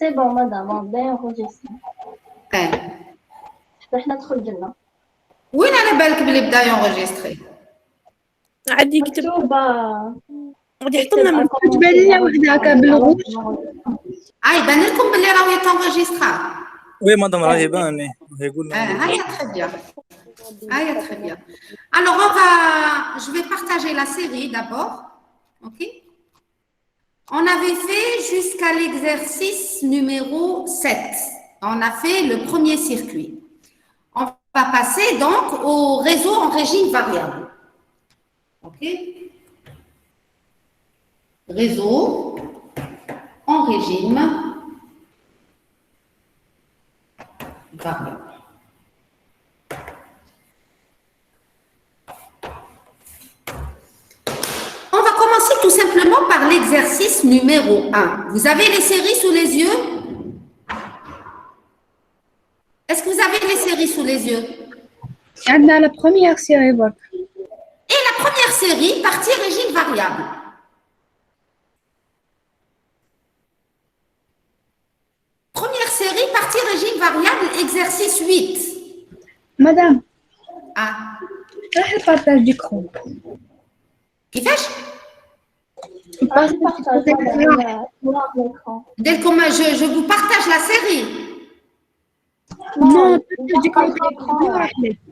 C'est bon, madame, on va enregistrer. ايه رح ندخل قلنا وين على بالك باللي بدا ينغوجيستري؟ عادي يكتب مكتوبة غادي يحط لنا من تبان لنا وحده هكا بالغوش. يبان لكم باللي راهو يتونغوجيسترا. Oui, madame, راهي باينة يقول هيا très bien. هيا très bien. Alors je vais partager la série d'abord. OK? On avait fait jusqu'à l'exercice numéro 7. On a fait le premier circuit. On va passer donc au réseau en régime variable. OK? Réseau en régime variable. On va commencer tout simplement par l'exercice numéro 1. Vous avez les séries sous les yeux? Est-ce que vous avez les séries sous les yeux? عندنا la première série برك. Et la première série, partie régime variable. Première série, partie régime variable, exercice 8. Madame, Ah, راح البارتاج d'écran. كيفاش؟ partage noir l'écran. Dès que je vous partage la série. Non, partage l'écran.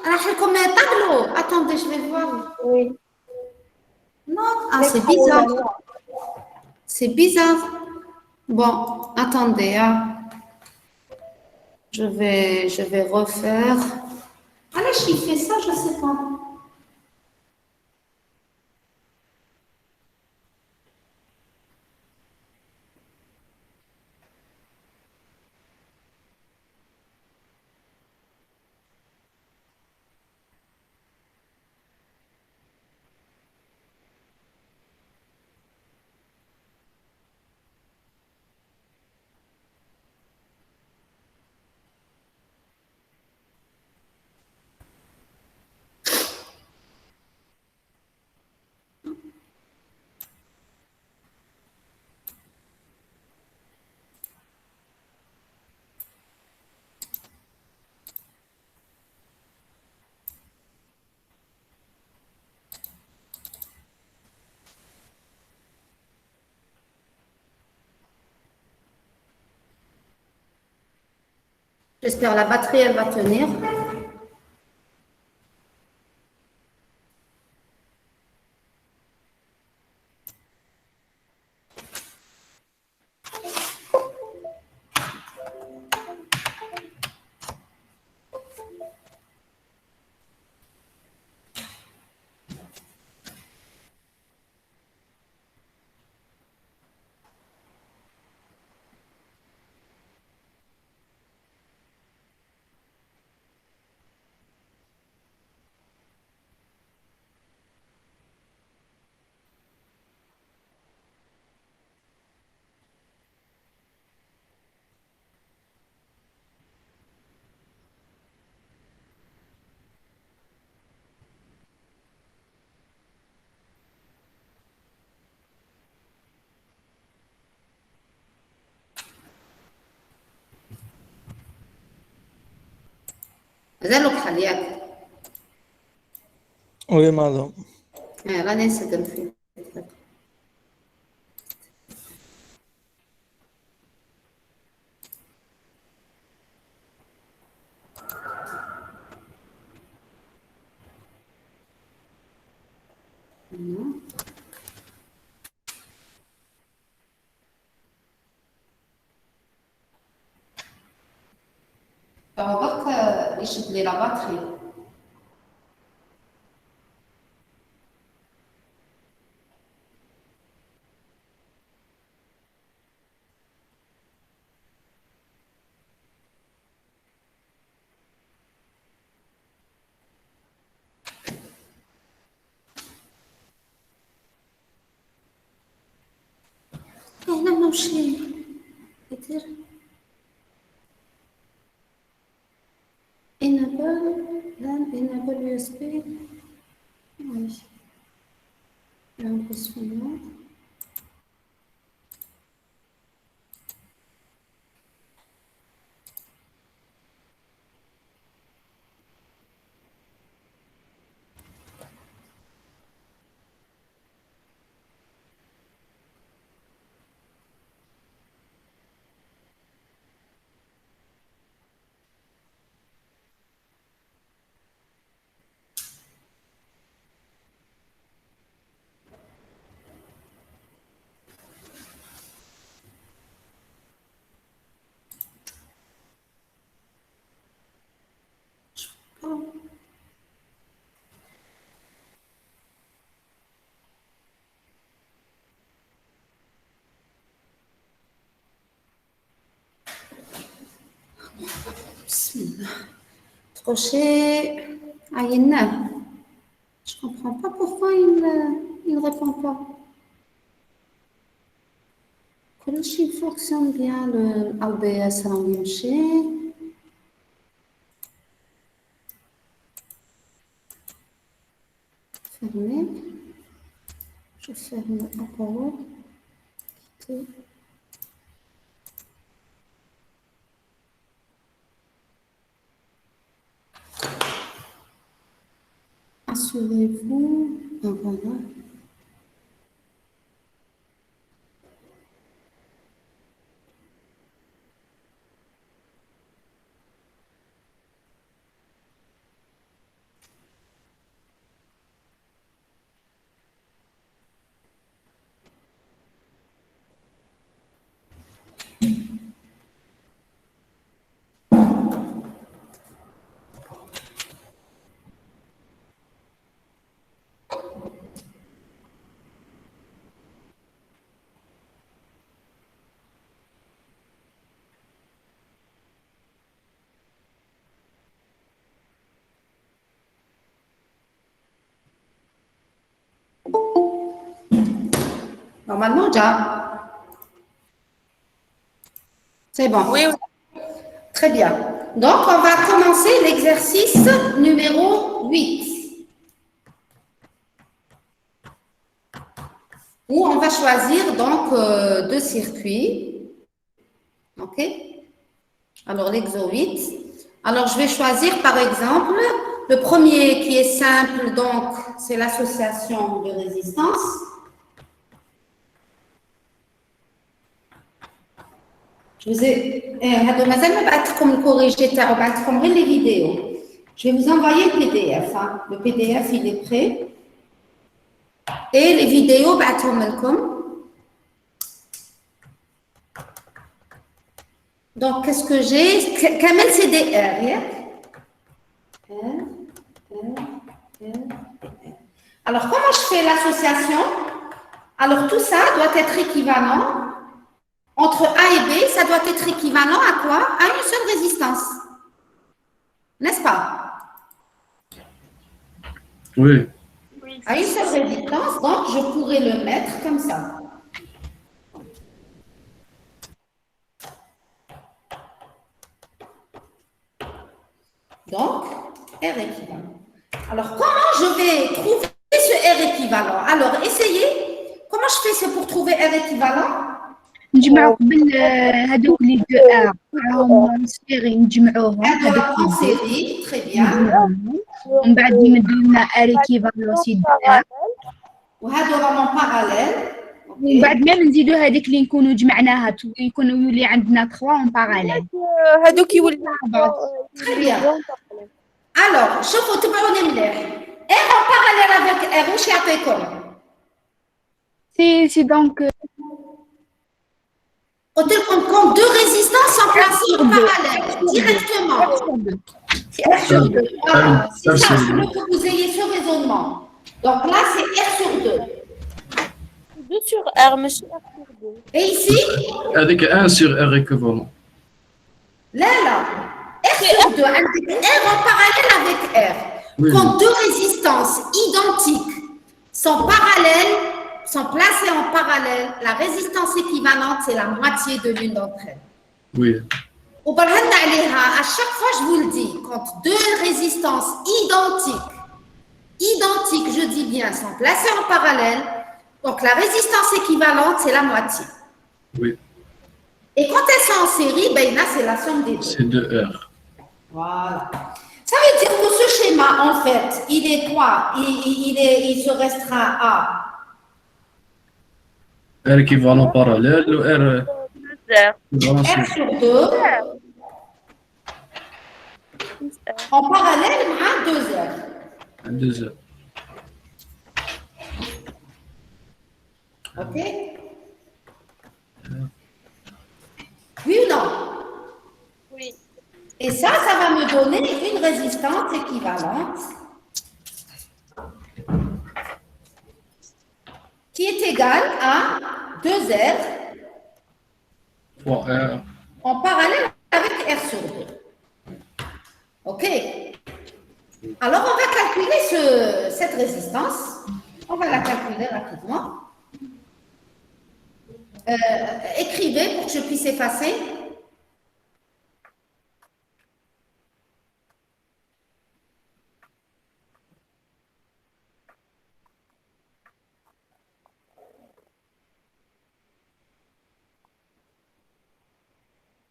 راح لكم tableau. Attendez, je vais voir. Oui. Non, ah, c'est L'écran bizarre. est noir. C'est bizarre. Bon, attendez. Hein. Je vais refaire. Allez, il fait ça, je ne sais pas. J'espère la batterie, elle va tenir. مازالو بحال ياك. Oui, madame. راني نسجل فيه. برك يشد لي لا باتري. هنا ماشي كتير. enable USB. Oui. L'impression. Bismillah. Crochet. Aïna. Je ne comprends pas pourquoi il ne répond pas. Il fonctionne bien le ABS en Winché. Fermé. Je ferme encore. Quitter. Assurez-vous. Voilà. Normalement, déjà. C'est bon. Oui, oui. Très bien. Donc, on va commencer l'exercice numéro 8. Où on va choisir donc deux circuits. OK? Alors, l'exo 8. Alors, je vais choisir par exemple le premier qui est simple, donc c'est l'association de résistance. Je vous ai, les vidéos. Je vais vous envoyer le PDF. Hein. Le PDF, il est prêt. Et les vidéos, donc, qu'est-ce que j'ai? Kamel, c'est des R. Alors, comment je fais l'association? Alors, tout ça doit être équivalent. Entre A et B, ça doit être équivalent à quoi? À une seule résistance. N'est-ce pas? Oui. À une seule résistance, donc je pourrais le mettre comme ça. Donc, R équivalent. Alors, comment je vais trouver ce R équivalent? Alors, essayez. Comment je fais pour trouver R équivalent? نجمعوا قبل هذوك لي دو ار راهم مصيرين نجمعوهم هذوك en série, très bien. ومن بعد يمدوا لنا ار ايكيفالون سي دو ار وهذو راهم parallèle. ومن بعد ما نزيدوا هذيك اللي نكونوا جمعناها يكونوا يولي عندنا 3 اون باراليل هذوك يوليو Très bien. Alors, شوفوا تبعوني مليح. R en parallèle avec R واش يعطيكم؟ سي دونك Quand deux résistances sont placées en parallèle, directement. C'est R sur 2. Voilà, c'est ça, je veux que vous ayez ce raisonnement. Donc là, c'est R sur 2. 2 sur R, monsieur R sur 2. Et ici? Avec 1 sur R équivalent. Là, R sur 2, R en parallèle avec R. Oui. Quand deux résistances identiques sont parallèles, sont placées en parallèle, la résistance équivalente, c'est la moitié de l'une d'entre elles. Oui. À chaque fois, je vous le dis, quand deux résistances identiques, je dis bien, sont placées en parallèle, donc la résistance équivalente, c'est la moitié. Oui. Et quand elles sont en série, ben, là, c'est la somme des deux. C'est 2 R. Voilà. Ça veut dire que ce schéma, en fait, il est quoi? Il se restreint à R équivalent parallèle ou R R sur 2 en parallèle à 2 R. 2 R. OK? Oui ou non? Oui. Et ça va me donner une résistance équivalente qui est égale à 2 R 3 R. en parallèle avec R sur 2. OK. Alors, on va calculer cette résistance. On va la calculer rapidement. Écrivez pour que je puisse effacer.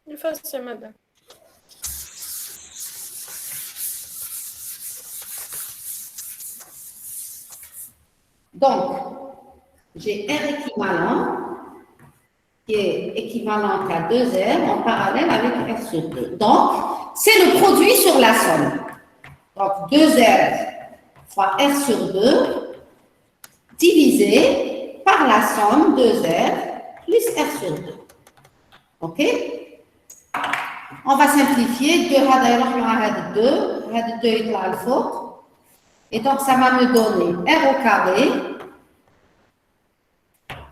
Efface, madame. Donc, j'ai R équivalent qui est équivalent à 2R en parallèle avec R sur 2. Donc, c'est le produit sur la somme. Donc, 2R fois R sur 2 divisé par la somme 2R plus R sur 2. OK? On va simplifier. 2 هذا يروح مع هذا 2. هذا 2 يطلع لفوق. Et donc, ça va me donner R au carré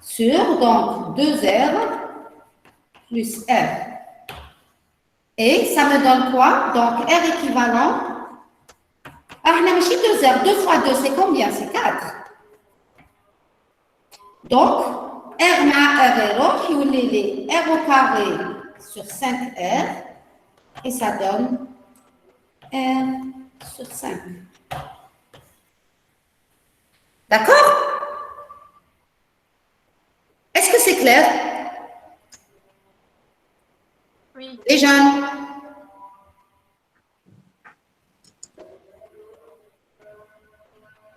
sur donc 2R plus R. Et ça me donne quoi? Donc, R équivalent. Ah, on a mis 2R. 2 fois 2, c'est combien? C'est 4. Donc, R مع R يروح يولي لي R au carré sur 5R. Et ça donne R sur 5. D'accord? Est-ce que c'est clair? Oui. Les jeunes?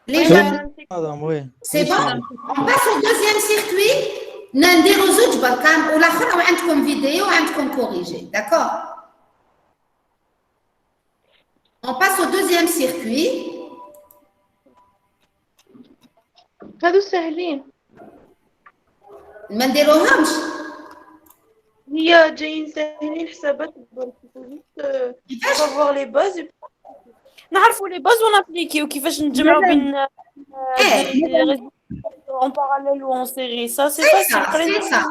Les jeunes? madame, oui. C'est bon? On passe au deuxième circuit. نديرو زوج بركان والاخر وعندكم فيديو وعندكم كوريجي. D'accord? On passe au deuxième circuit. هادو سهلين. ما نديروهمش. هي جايين سهلين حسابات برك. نفوار لي باز. نعرفوا لي باز ونابليكيو كيفاش نجمعوا بين en parallèle ou en série. Ça, c'est facile. C'est ça.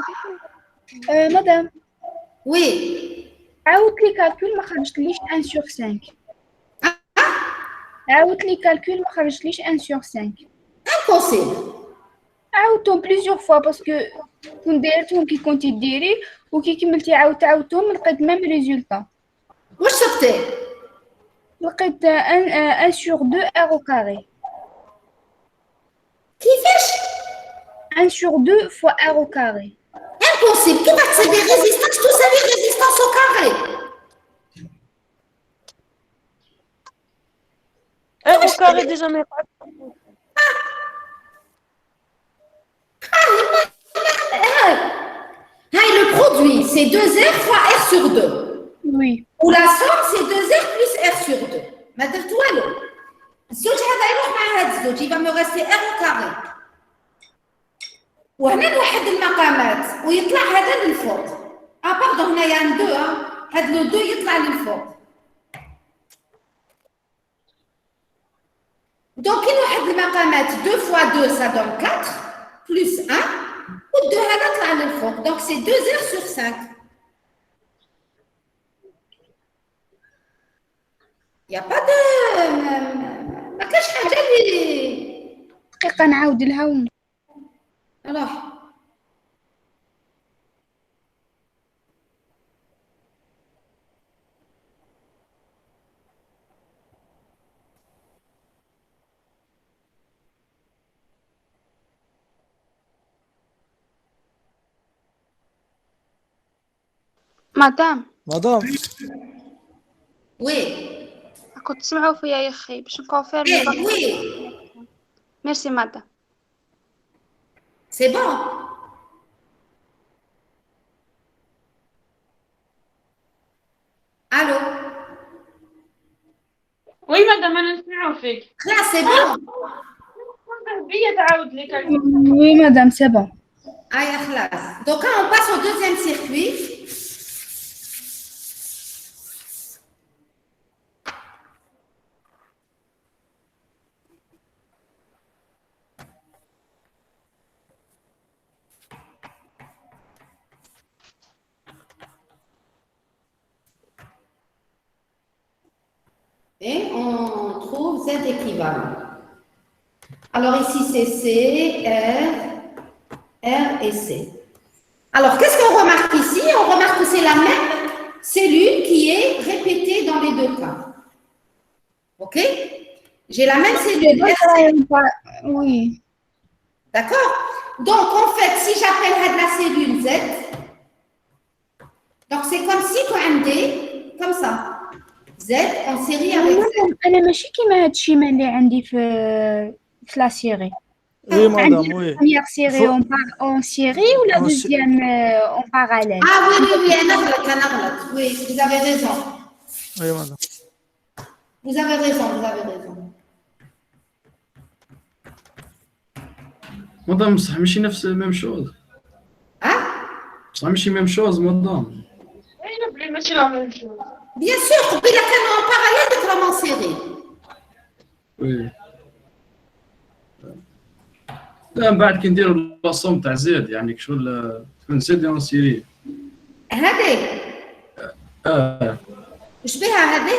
مدام Oui. عاودت لي كالكول ما خرجتليش 1 sur 5. عاودت لي كالكول ما خرجتليش 1 sur 5. Impossible. عاودتهم بليزيور فوا باسكو كون دايرتهم كي كنتي ديري وكي كملتي عاودتهم لقيت ميم ريزولطا. واش شفتي؟ لقيت 1 sur 2 R au carré. كيفاش؟ 1 sur 2 fois R au carré. Impossible. كيفاش تصير des résistances tout ça des résistances au carré. R au carré déjà mais pas. Le produit, c'est 2R fois R sur 2. Oui. Ou la somme, c'est 2R plus R sur 2. ما درت والو. الزوج هذا يروح مع هذا الزوج يبقى me rester R au carré. وهنا نوحد المقامات ويطلع هذا للفوق. باردون هنايا عند 2 هذا لو 2 يطلع للفوق. Donc, il nous a المقامات 2 fois 2, ça donne 4, plus 1, ou 2 هذا طلع للفوق. Donc, c'est 2R sur 5. Il n'y a pas de... ما كاش حاجة اللي... دقيقة نعاود لها Alors... مدام Oui. كنت تسمعوا فيا يا اخي باش نكونفيرمي. Oui. ميرسي مدام. C'est bon. Allô? Oui madame انا نسمعوا فيك. Là, c'est bon. هي تعاود لي كلمة. Oui madame, c'est bon. Ah, خلاص. Donc, là, on passe au deuxième circuit. Et on trouve Z équivalent. Alors ici, c'est C, R et C. Alors, qu'est-ce qu'on remarque ici? On remarque que c'est la même cellule qui est répétée dans les deux cas. OK? J'ai la même cellule RC. Oui. D'accord? Donc, en fait, si j'appelle la cellule Z, donc c'est comme si quand D, comme ça. Z en série avec Z. انا ماشي كيما هاد الشيء اللي عندي في لا سيري. Oui, madame, oui. Première série en série ou la deuxième en parallèle? Ah oui, oui, oui, un arbre. Oui, vous avez raison. Oui, madame. Vous avez raison, vous avez raison. مدام بصح ماشي نفس ميم شوز. Hein? بصح ماشي ميم شوز مدام. ماشي لا ميم شوز. Bien sûr, قبيله كانوا en parallèle de en série. وي. لا من بعد كي نديروا لاصوم تاع زيد يعني شغل تكون زيد اون سيري. هذه وش بها هذه؟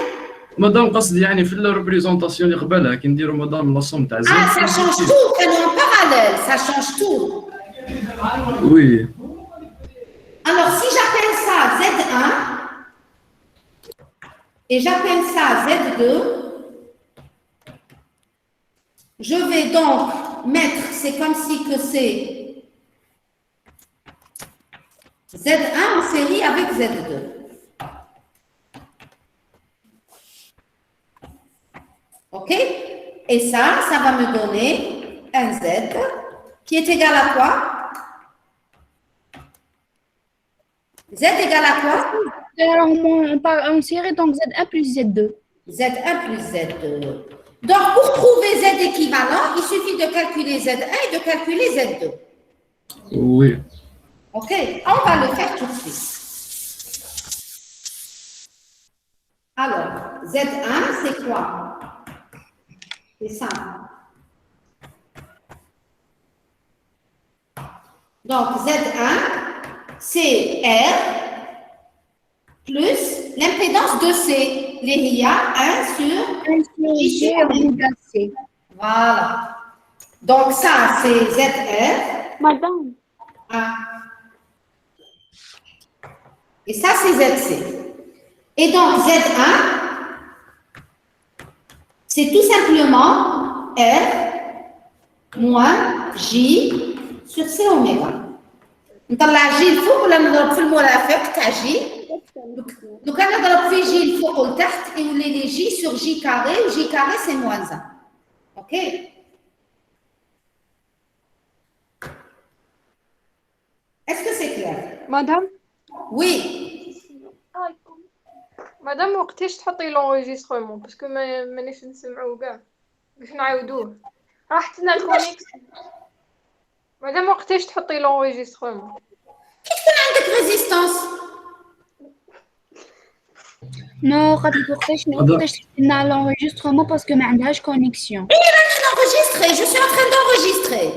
مدام قصدي يعني في الريبريزونطاسيون اللي قبلها كي نديروا مدام لاصوم تاع زيد. Ah, ça change tout, كانوا en parallèle, ça change tout. وي. Alors, si j'appelle ça Z1 et j'appelle ça Z2, je vais donc mettre, c'est comme si que c'est Z1 en série avec Z2. OK? Et ça va me donner un Z qui est égal à quoi? Z égale à quoi? Alors, en série, donc Z1 plus Z2. Z1 plus Z2. Donc, pour trouver Z équivalent, il suffit de calculer Z1 et de calculer Z2. Oui. OK? On va le faire tout de suite. Alors, Z1, c'est quoi? C'est simple. Donc, Z1, c'est R plus l'impédance de C. Les RIA 1 sur C. Voilà. Donc, ça, c'est ZR. Madame. Ah. Et ça, c'est ZC. Et donc, Z1, c'est tout simplement R moins J sur C oméga. نطلع جي الفوق ولا نضرب في المرافق تاع جي لو كان نضرب في جي الفوق ولتحت يولي لي جي سور جي كاري وجي كاري سي موان 1 اوكي Est-ce que c'est clair? مدام Oui. مدام وقتاش تحطي لونجيسترومون باسكو مانيش نسمعو كاع باش نعاودوه راحت لنا الكونيكسيون مدام وقتاش تحطي لونجيسترومون كي تكون عندك ريزيستانس نو قد وقتاش درنا لونجسترومون باسكو ما عندهاش كونيكسيون. Oui, راني enregistré, je suis en train d'enregistrer.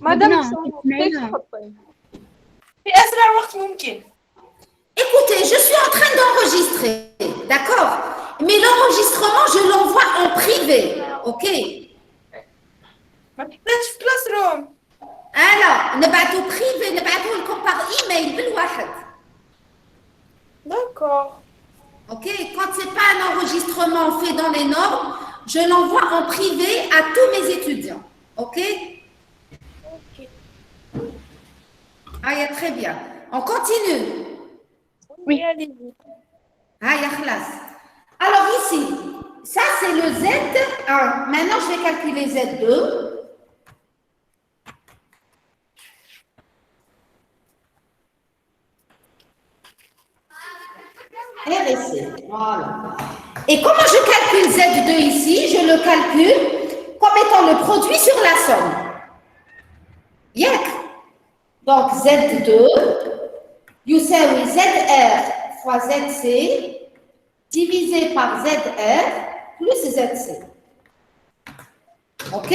مدام نعم، وقتاش نعم. تحطي في اسرع وقت ممكن. Écoutez, je suis en train d'enregistrer, d'accord? Mais l'enregistrement, je l'envoie en privé, ok? ما تحطيش في كلاس روم. Alors, نبعثوا privé, نبعثوا لكم par email بالواحد. D'accord. Ok? Quand c'est pas un enregistrement fait dans les normes, je l'envoie en privé à tous mes étudiants, ok? Ah, très bien. On continue. Oui, allez-y. Ah, خلاص. Alors ici, ça c'est le Z1. Maintenant, je vais calculer Z2. R et C. Voilà. Et comment je calcule Z2 ici? Je le calcule comme étant le produit sur la somme. Yak. Donc Z2 يساوي ZR fois ZC divisé par ZR plus ZC. OK.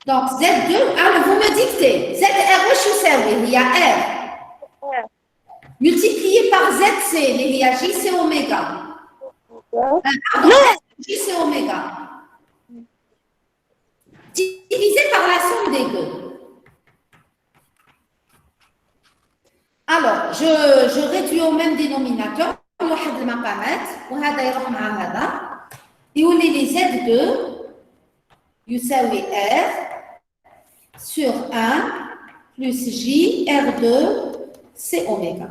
Donc Z2, alors vous me dictez. ZR, je suis servi, il y a R. multiplié par ZC, il y a JC oméga. Pardon, JC oméga. Divisé par la somme des deux. Alors, je réduis au même dénominateur. واحد المقامات وهذا يروح مع هذا يولي لي Z2 يساوي R sur 1 plus J R2 C oméga.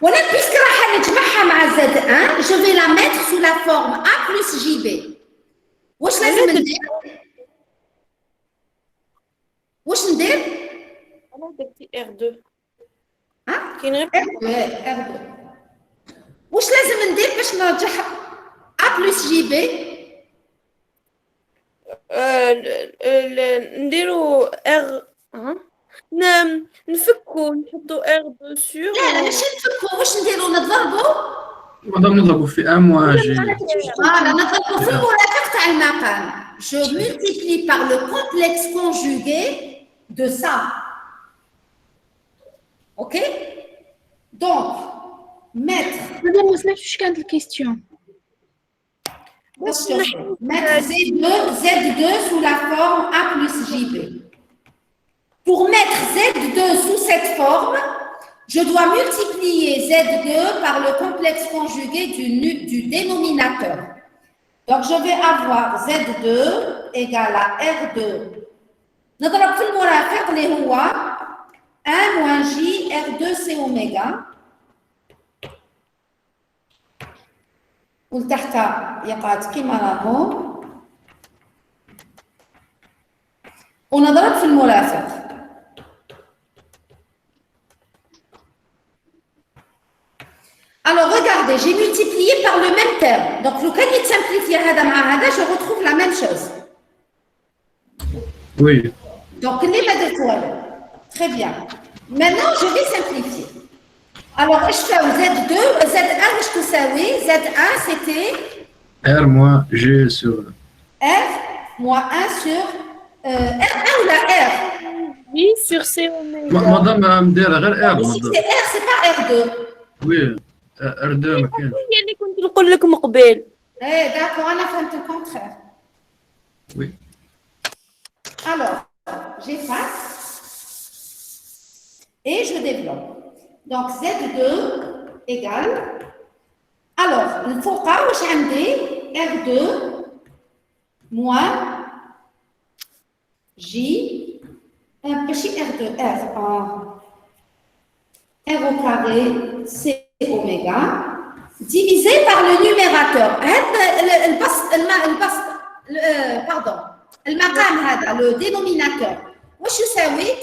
Voilà, puisque راح نجمعها مع Z1, je vais la mettre sous la forme A plus JB. واش لازم ندير؟ واش ندير؟ انا درتي R2 ها؟ كاين غير R2. واش لازم ندير باش نرجع A plus JB؟ نديرو R نفكو نحطو R2 سور لا ماشي نفكو، واش نديرو نضربو؟ مادام نضربوا في ان موان جي فوالا نضربو في المرافق تاع المقام. Je multiplie par le complexe conjugué de ça. Ok? Donc, mettre مادام ما سمعتش كانت الكيستيون. Mettre Z2 sous la forme A plus JB. Pour mettre Z2 sous cette forme, je dois multiplier Z2 par le complexe conjugué du dénominateur. Donc, je vais avoir Z2 égale à R2. نضرب في المرافق اللي هو 1 moins J R2C oméga. والتحت يقعد كما راهو ونضرب في المرافق. Alors regardez, j'ai multiplié par le même terme. Donc le cas de simplifier هذا مع هذا, je retrouve la même chose. وي Donc les pas de toile. Très bien. Maintenant je vais simplifier. Alors ايش فاو Z2 Z1 واش تساوي Z1 c'était R moins G sur R moins 1 sur R1 ou la R. J sur C oméga. مادام مديرها غير R Ici مادام c'est R, c'est pas R2. وي R2 ما كاينش هي اللي كنت نقول لك من قبل. Eh d'accord, on a fait le contraire. وي Alors, j'efface et je développe. Donc, Z2 égale. Alors, le foka, R2 moins J, petit R2, R au carré, C oméga, divisé par le numérateur. Pardon. Le dénominateur.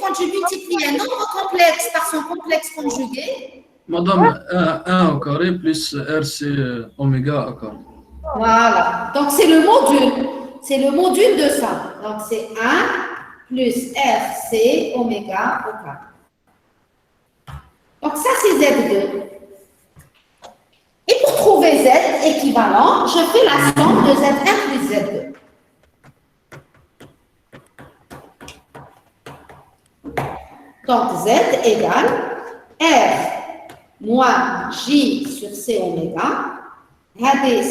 Quand je multiplie un nombre complexe par son complexe conjugué, مادام 1 au carré plus RC oméga au carré. voilà. Donc c'est le module. C'est le module de ça. Donc c'est 1 plus RC oméga au carré. Donc ça c'est Z2. Et pour trouver Z équivalent, je fais la somme de Z1 plus Z2. Donc, Z égale R moins J sur C oméga.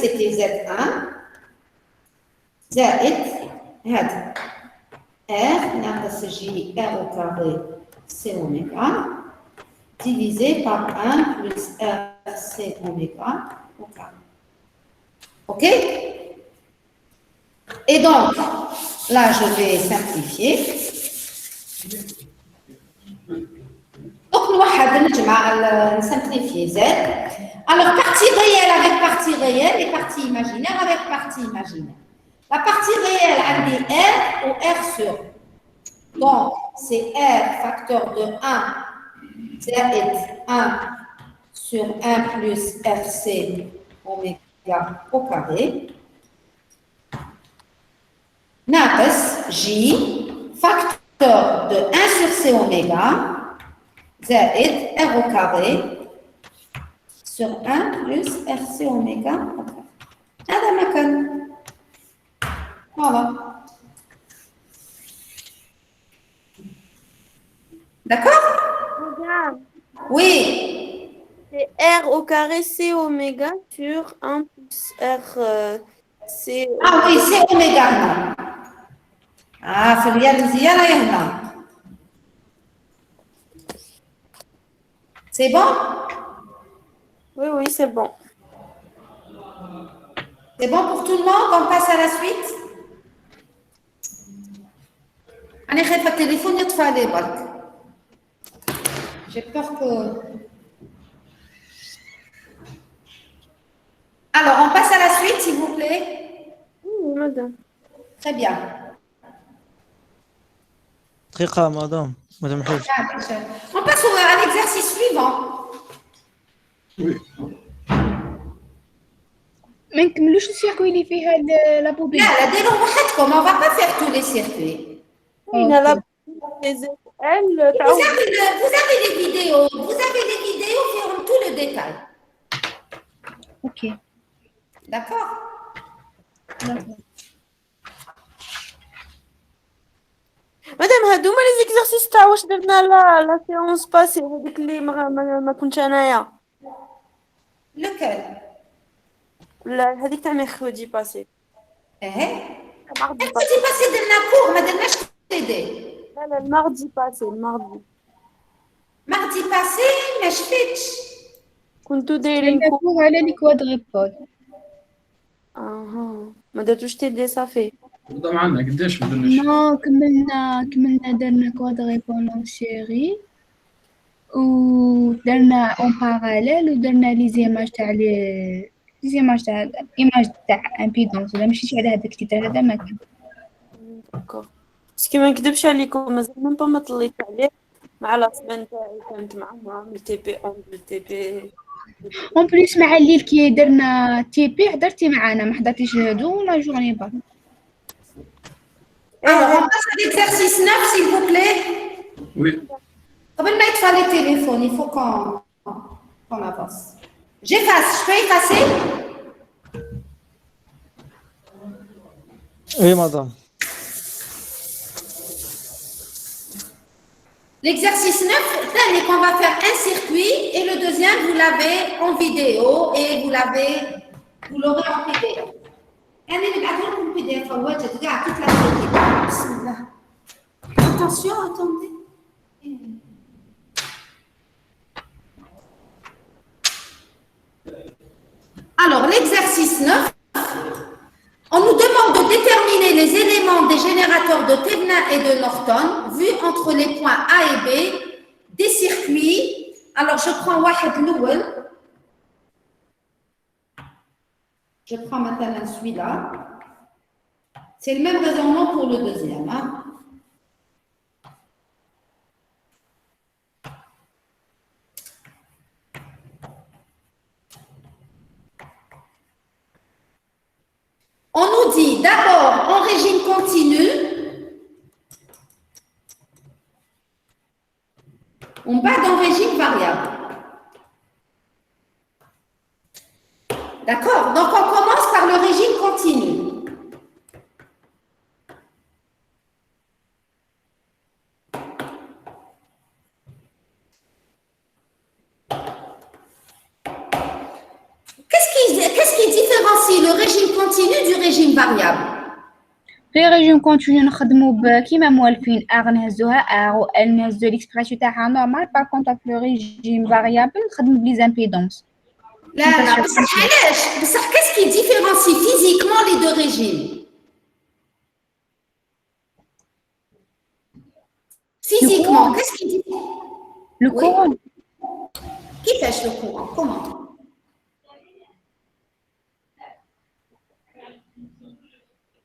C'était Z1. زائد هذا R ناقص J R au carré C oméga divisé par 1 plus R C oméga au carré. OK? Et donc, là, je vais simplifier. Donc, nous allons simplifier Z. Alors, partie réelle avec partie réelle et partie imaginaire avec partie imaginaire. La partie réelle a des R ou R sur. Donc, c'est R facteur de 1, Z 1 sur 1 plus RC oméga au carré. Naqs J facteur de 1 sur C oméga. زائد R au carré sur 1 plus RC oméga au carré. هذا ما كان. Voilà. D'accord? Oui. C'est R au carré C oméga sur 1 plus R C. Ah oui, c'est oméga. Non. Ah, في الرياضيات راه هنا. C'est bon? Oui, oui, c'est bon. C'est bon pour tout le monde? On passe à la suite? أنا خايفة التليفون يطفى عليه برك. J'ai peur que... Alors, on passe à la suite, s'il vous plaît. Oui, madame. Très bien. دقيقة مدام حوج. On passe à l'exercice suivant. وي ما نكملوش السيركوي اللي فيه هاد لا بوبيل. لا لا ديروا وحدكم. On va pas faire tous les circuits. Il a la les ailes. Vous avez les vidéos. Vous avez les vidéos qui ont tout le détail. Ok. D'accord? مادام هادوما لي زيكزارسيس تاع واش درنا لا سيونس باسي هذيك اللي ما كنتش انايا. Lequel? لا هذيك تاع ميركودي باسي. الماردي باسي درنا كور ما درناش تيدي. لا الماردي باسي الماردي. Mardi passé ما شفتش. كنتو دايرين كور على لي كوادريبود. اها ما درتوش تيدي صافي. بدا معنا قداش ما درناش. نو كملنا درنا كوادريبود اون سيري ودرنا اون باراليل ودرنا لي زيماج تاع ايماج تاع امبيدونس ولا مشيتي على هذاك التيتر هذا ما كان. داكوغ باسكو ما نكذبش عليكم مازال ميم با ما طليت عليه مع لا سبان تاعي كانت مع تي بي اون تي بي اون بليس مع الليل كي درنا تي بي حضرتي معانا ما حضرتيش هادو لا جورني بار. Alors, on passe à l'exercice 9, s'il vous plaît. وي قبل ما يطفى les téléphones, il faut qu'on avance. J'efface. Je peux effacer? Oui, madame. L'exercice 9, c'est qu'on va faire un circuit et le deuxième, vous l'avez en vidéo et vous l'aurez en PDF. أنا اللي بعث لكم PDF واجد كاع toute la série. بسم الله. Attention, attendez. Alors, l'exercice 9, on nous demande de déterminer les éléments des générateurs de Thevenin et de Norton vus entre les points A et B des circuits. Alors, je prends واحد الأول. Je prends maintenant celui-là. C'est le même raisonnement pour le deuxième. Hein? On nous dit d'abord en régime continu, on bat dans régime variable. D'accord? Donc on commence par le régime continu. Qu'est-ce qui différencie le régime continu du régime variable? في ريجيم كونتينيو نخدمو كيما موالفين ار نهزوها ار و ال نهزو ليكسبريسيون تاعها نورمال باغ كونطخ في لو ريجيم فاريابل نخدمو بلي امبيدونس. لا بصح علاش؟ بصح qu'est-ce qui différencie physiquement les deux régimes? Physiquement, qu'est-ce qui dit? لو كورون كيفاش le courant? Comment?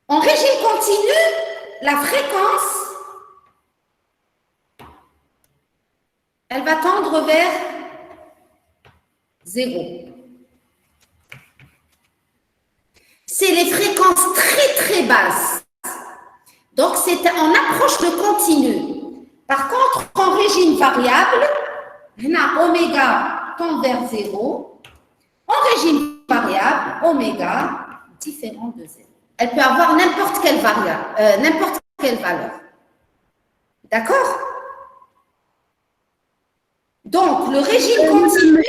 En régime continu, la fréquence, elle va tendre vers 0. C'est les fréquences très très basses. Donc, on approche le continu. Par contre, en régime variable, oméga tend vers 0. En régime variable, oméga différent de 0. Elle peut avoir n'importe quelle variable, n'importe quelle valeur. D'accord? Donc, le régime continu,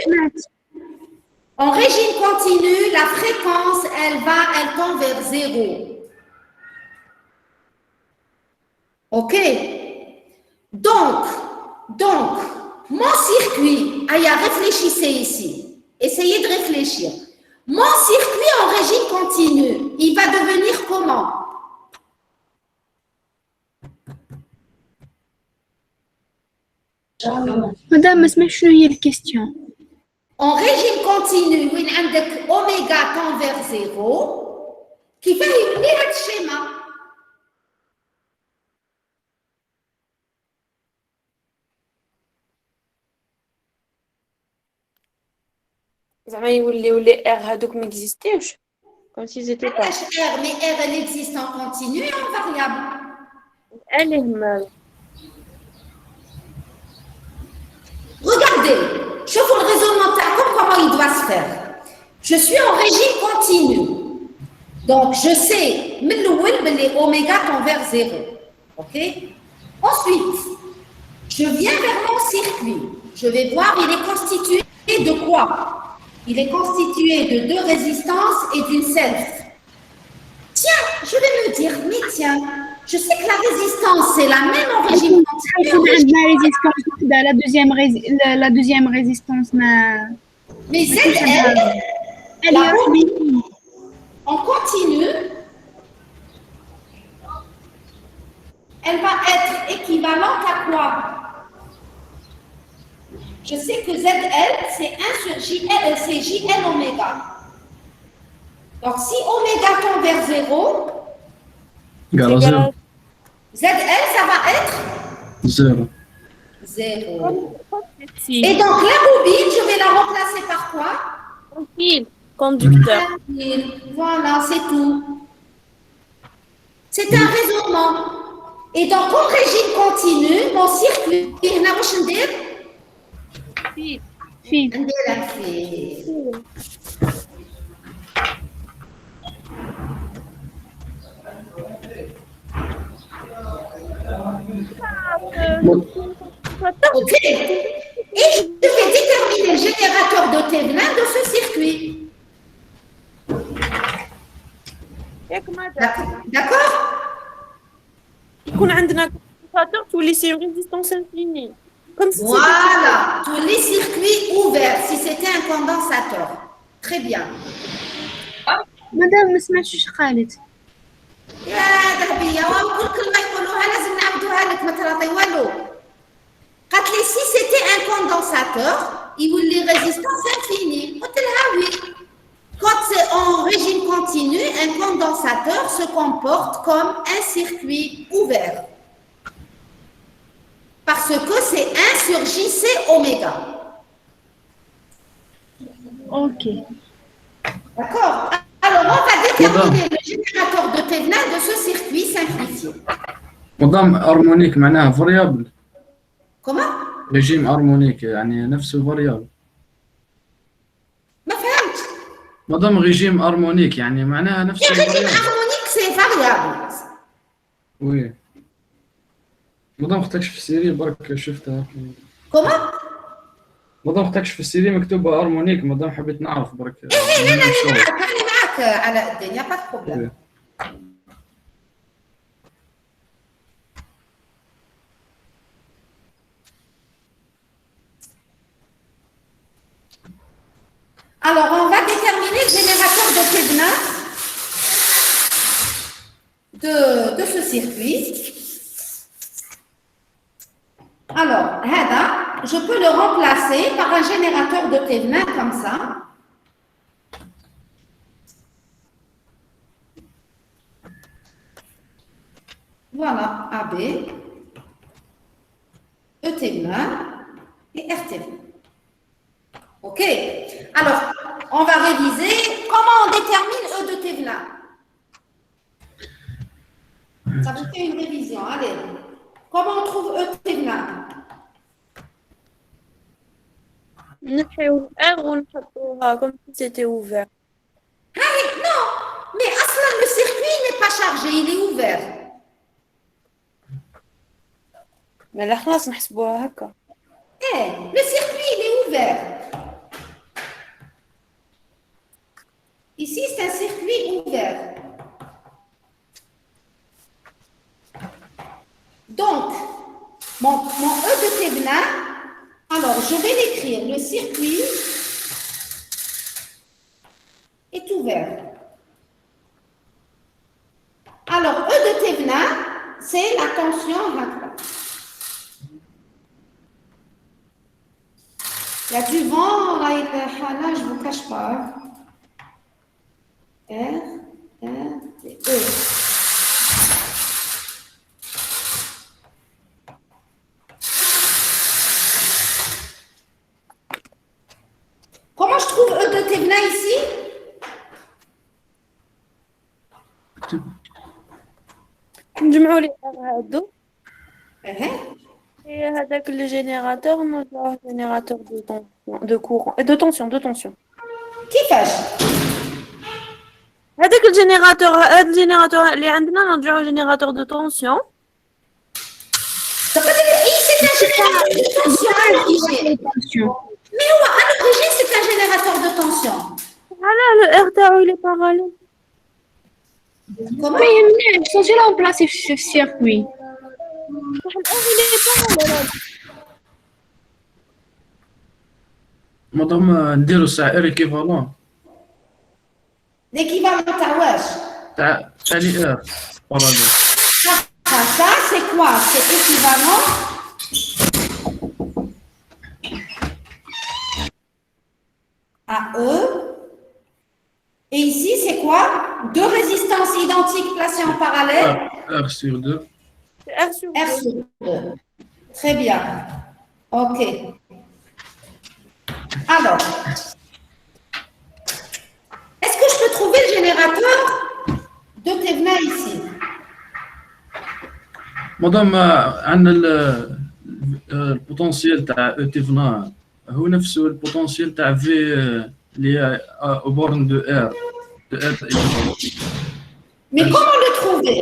en régime continu, la fréquence, elle tend vers 0. OK? Donc, mon circuit, réfléchissez ici. Essayez de réfléchir. Mon circuit en régime continu, il va devenir comment? Madame, ما سمعتش شنو هي الكيستيون. En régime continu, وين عندك oméga tend vers 0, كيفاه يبني هذا الشيما؟ زعما يوليو لي ار هادوك ما اكزيستيوش كوم سي زيتي با R, mais R, elle existe en continu et en variable. عليه مال Regardez, je vous le raisonnement تاعكم comment il doit se faire. Je suis en régime continu. Donc, je sais, من الأول بلي oméga tend vers 0. OK? Ensuite, je viens vers mon circuit. Je vais voir, il est constitué de quoi? Il est constitué de 2 résistances et d'une self. Tiens, je vais me dire, mais tiens, je sais que la résistance, c'est la même en régime continu. La deuxième résistance, Mais ZL, en continu, elle va être équivalente à quoi? Je sais que ZL, c'est 1 sur JL, c'est JL oméga. Donc, si oméga tend vers 0, Égal à 0. ZL, ça va être 0. 0. Et donc, la bobine, je vais la remplacer par quoi? conducteur. Voilà, c'est tout. C'est un raisonnement. Et donc, en régime continu, mon circuit, فيل. OK. Et je vais déterminer le générateur de Thévenin de ce circuit. D'accord? يكون عندنا كونساتور تولي سي ريزيستانس انفيني كوم سي Voilà, tous les circuits ouverts, si c'était un condensateur. Très bien. مدام ما سمعتش اش قالت. يا ذهبية وكل كلمة يقولوها لازم نعبدوها لك ما تراطي والو. قالت لي si c'était un condensateur, يولي résistance infinie. قلت لها oui. Quand c'est en régime continu, un condensateur se comporte comme un circuit ouvert. Parce que c'est 1 sur JC oméga. OK. D'accord? Alors, on va déterminer le générateur de Thévenin de ce circuit simplifié. مدام هارمونيك معناها فاريابل. Comment? ريجيم هارمونيك يعني نفسه فاريابل. ما فهمت. مدام ريجيم هارمونيك يعني معناها نفسه Le régime فاريابل. harmonique, c'est variable. وي. مدام اختكش في السيري برك شفتها. Comment? مدام اختكش في السيري مكتوبة هارمونيك مدام حبيت نعرف برك. أنا معك على الدنيا pas de problème. Alors, on va déterminer le générateur de Thévenin de ce circuit. Alors, Hada, je peux le remplacer par un générateur de Thévenin comme ça. Voilà, AB, E Thévenin et R Thévenin. OK. Alors, on va réviser comment on détermine E de Thévenin. Ça vous fait une révision. Allez. Comment on trouve E de Thévenin? نحيو ار ونحطوها كوم سي سيتي اوفير Non, mais Aslan, le circuit n'est pas chargé, il est ouvert. مالا خلاص نحسبوها هكا. Le circuit, il est ouvert. Ici, c'est un circuit ouvert. Donc, mon E de Thévenin, alors je vais l'écrire. Le circuit est ouvert. Alors, E de Thévenin, c'est la tension Hakba. Il y a du vent, là, je ne vous cache pas. R, et E. Comment je trouve E de Thévenin ici? نجمعوا لي هادو هذاك الجينيراتور نرجعوه جينيراتور دو طونسيون دو كورون دو طونسيون كيفاش؟ هذاك الجينيراتور هذا الجينيراتور اللي عندنا نرجعوه جينيراتور دو طونسيون تقدر c'est un générateur de tension. Mais à l'origine, c'est un générateur de tension. على الار تاعو لي باراليل Comment? ما يمنعش صافي راهو بلاصي في السيركوي. مادام نديرو ساعة ار ايكيفالون L'équivalent تاع واش؟ تاع لي ار باراليل. Ça, c'est quoi? C'est équivalent à E. Et ici, c'est quoi? Deux résistances identiques placées en parallèle. R sur 2. R sur R sur 2. Très bien. OK. Alors, est-ce que je peux trouver le générateur de Thévenin ici? مادام عندنا البوتنسيال تاع او تيفنا هو نفسه البوتنسيال تاع في اللي هي او بورن دو ار Mais comment le trouver?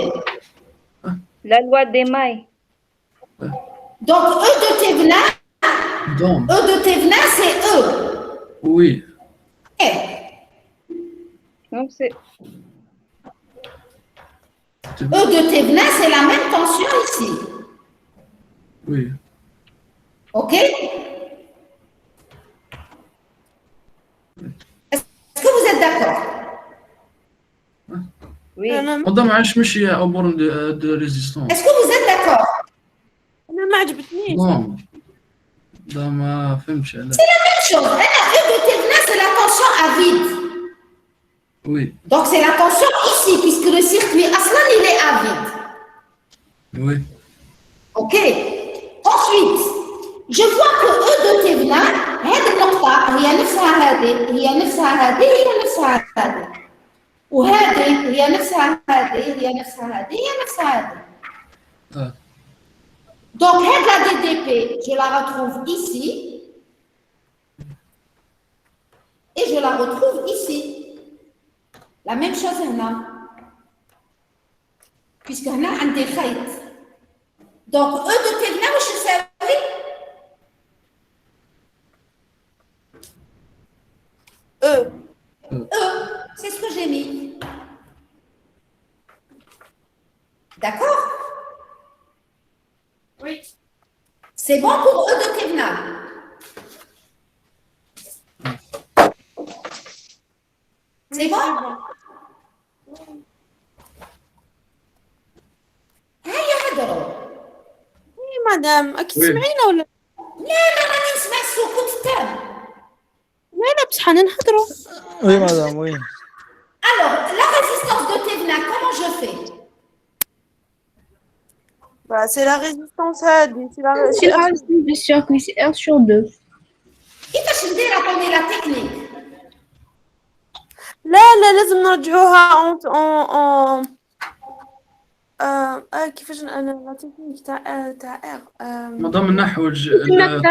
La loi des mailles. Donc, E de Thévenin, donc E de Thévenin, c'est E. oui Eh, Donc c'est E de Thévenin, c'est la même tension ici. oui OK? Est-ce que vous êtes d'accord? oui. مادام عاش ماشي او بورن دو ريزيستونس Est-ce que vous êtes d'accord? انا ما عجبتنيش نو دا ما فهمتش علاه. Même chose. E de Thévenin, c'est la tension à vide. oui Donc, c'est la tension ici, puisque le circuit Aslan, il est à vide. oui OK? Ensuite, je vois que E de Thévenin, هذه النقطة هي نفسها هذه هي نفسها هذه هي نفسها هذه وهذه هي نفسها هذه هي نفسها هذه هي نفسها هذه. Donc, la DDP, je la retrouve ici et je la retrouve ici. La même chose هنا. Puisque هنا عندي خيط. Donc, E de Thévenin, واش يساوي؟ C'est ce que j'ai mis. D'accord? Oui. C'est bon pour E de Thévenin. C'est bon? هيا هدروا. اي مدام اكيد وي. سمعينا ولا لا راني نسمع السكوت تام. لا لا بصح حنا نهضروا وي مدام وي. Alors, la résistance de Thévenin, comment je fais? bah c'est la résistance هذه C'est la résistance du circuit, c'est R sur 2. كيفاش ندير عطوني لا تكنيك؟ لا لازم نرجعوها كيفاش انا لا تكنيك تاع ار مادام نحوج كنا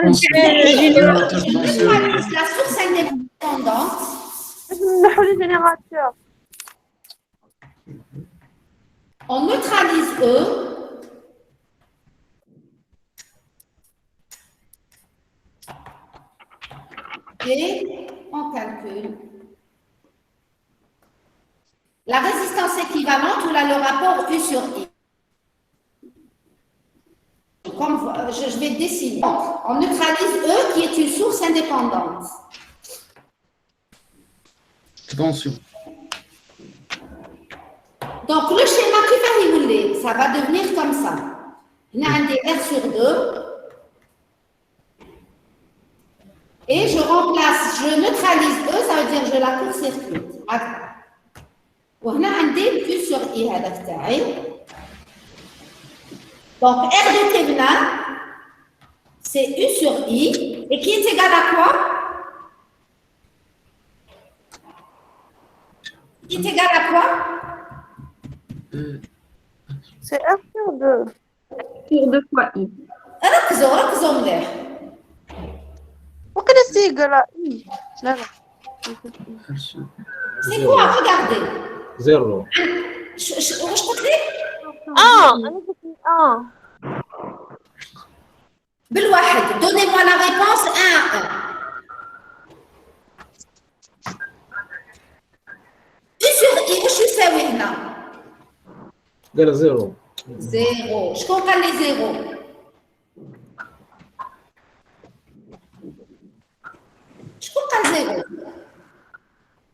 La source indépendante. لازم نحو لي جينيراتور On neutralise E. Et on calcule. La résistance équivalente ou là, le rapport U sur I. Comme je vais dessiner. Donc, on neutralise E qui est une source indépendante. Attention. Donc, le schéma qui va évoluer, ça va devenir comme ça. On a un R sur 2. Et je remplace, je neutralise E, ça veut dire je la court-circuite. On a un D Q sur I. Donc, R de Thévenin, c'est U sur I. Et qui est égal à quoi? Qui est égal à quoi? C'est R sur 2. Sur 2 fois I. ركزوا مليح. وكذا سي قال إي. لا لا. C'est quoi? Regardez. زيرو. واش قلت لك؟ أنا قلت بالواحد. Donnez-moi la réponse 1 à 1. U sur I واش يساوي هنا؟ قال زيرو. زيرو. شكون قال لي زيرو؟ شكون قال زيرو؟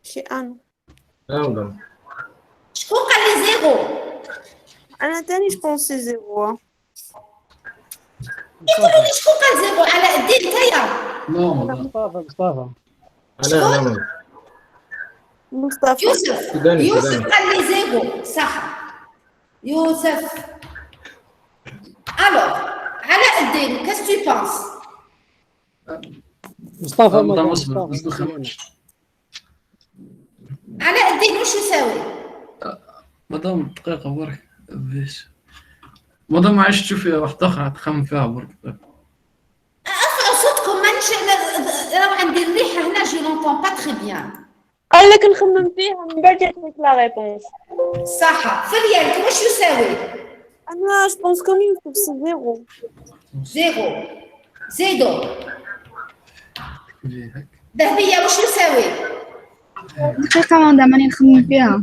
شي أنا. نعم. شكون قال لي زيرو؟ أنا تاني جبونسي زيرو. قولوا لي شكون قال زيرو على الدين نتايا؟ مصطفى. أنا. مصطفى. يوسف قال لي زيرو صح. يوسف. Alors, علاء الدين, qu'est-ce que tu penses? مصطفى علاء الدين واش يساوي؟ مدام دقيقة برك باش مدام ما عادش تشوفي واحدة أخرى تخمم فيها برك. ارفعوا صوتكم مانيش راه عندي الريحة هنا جو لونطون با تري بيان. قال لك نخمم فيها من بعد جاتني لا ريبونس. صح. فريال واش يساوي؟ أنا جبونس كوم يوسف سي زيرو. زيرو. زيدو. ذهبية واش يساوي؟ دقيقة مدام راني نخمم فيها.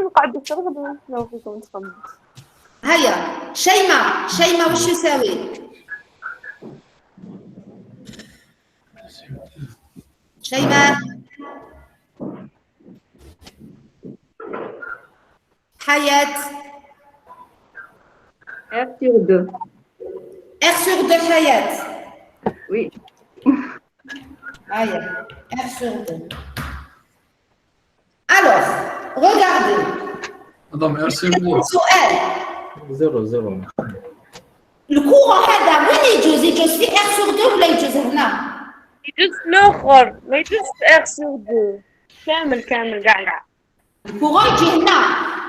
نقعد نترغب لو فيكم تخمم. هيا شيماء واش يساوي؟ شيماء. حياة. R sur 2. R sur 2 حياة. Oui. هيا R sur 2. Alors, regardez. مدام R sur 2. سؤال. زيرو. الكورة هذا وين يجوز؟ يجوز في R sur 2 ولا يجوز هنا؟ يجوز في الآخر ما يجوز في R sur 2. كامل كاع. Le courant il dit là.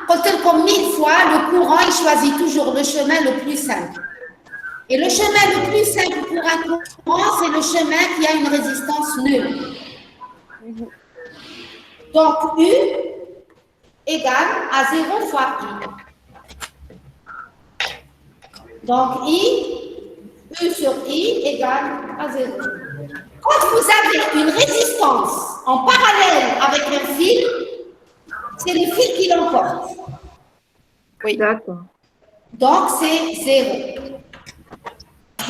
قلت لكم 1000 fois, le courant il choisit toujours le chemin le plus simple. Et le chemin le plus simple pour un courant, c'est le chemin qui a une résistance nulle. Donc U égale à 0 fois I. Donc U sur I égale à 0. Quand vous avez une résistance en parallèle avec un fil, c'est le fil qui l'emporte. Oui. D'accord. Donc, c'est 0. OK?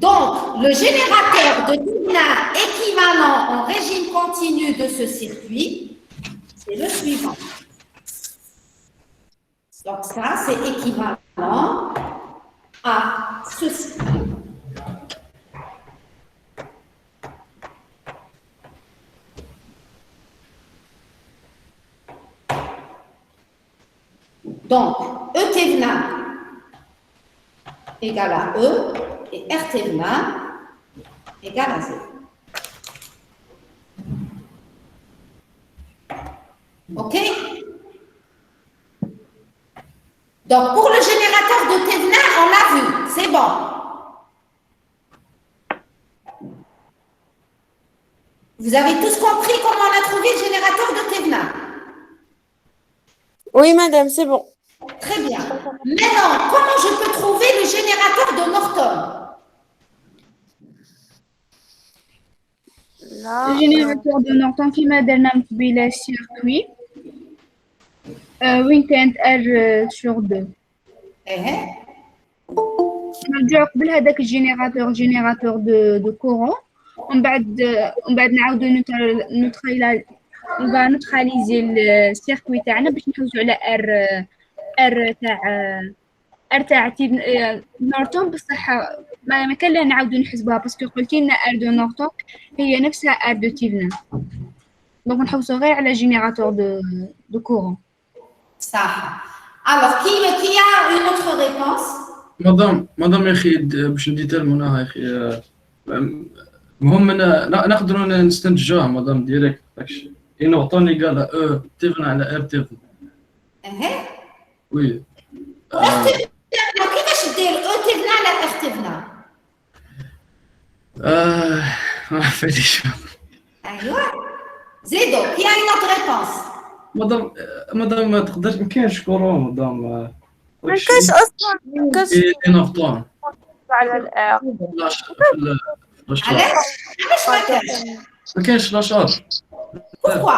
Donc, le générateur de Thévenin équivalent en régime continu de ce circuit, c'est le suivant. Donc, ça, c'est équivalent à ceci. Donc, E Thévenin égale à E et R Thévenin égale à 0. OK? Donc, pour le générateur de Thévenin, on l'a vu, c'est bon. Vous avez tous compris comment on a trouvé le générateur de Thévenin? Oui, madame, c'est bon. Très très bien. Maintenant, comment je peux trouver le générateur de Norton? Le générateur de Norton كيما درنا من قبيله السيركوي وين كانت R sur 2 نرجعو قبل هذاك الجينيراتور دو كورون ومن بعد نعاودو نوتراليزي السيركوي تاعنا باش نحوسو على ار تاع نورتون بصح ما كان لا نعاودو نحسبوها باسكو قلتي لنا ار دو نورتون هي نفسها ار دو تيفنا دونك نحوسو غير على جينيراتور دو كورون صح. Alors, qui a une autre réponse? مدام يا اخي باش نديترموناها يا اخي المهم نقدروا نستنتجوها مدام ديريكت داكشي ينوطوني قال تيفن على ار تيفن وي كيفاش دير او تيفنا على ار تيفنا؟ ما عرفتش ايوا زيدو كي اي نوت ريبونس مدام ما تقدرش ما كاينش كورون مدام ما كاينش اصلا ما كاينش ينوطون على الار علاش ما كاينش؟ ما كاينش لاشار بوركوا؟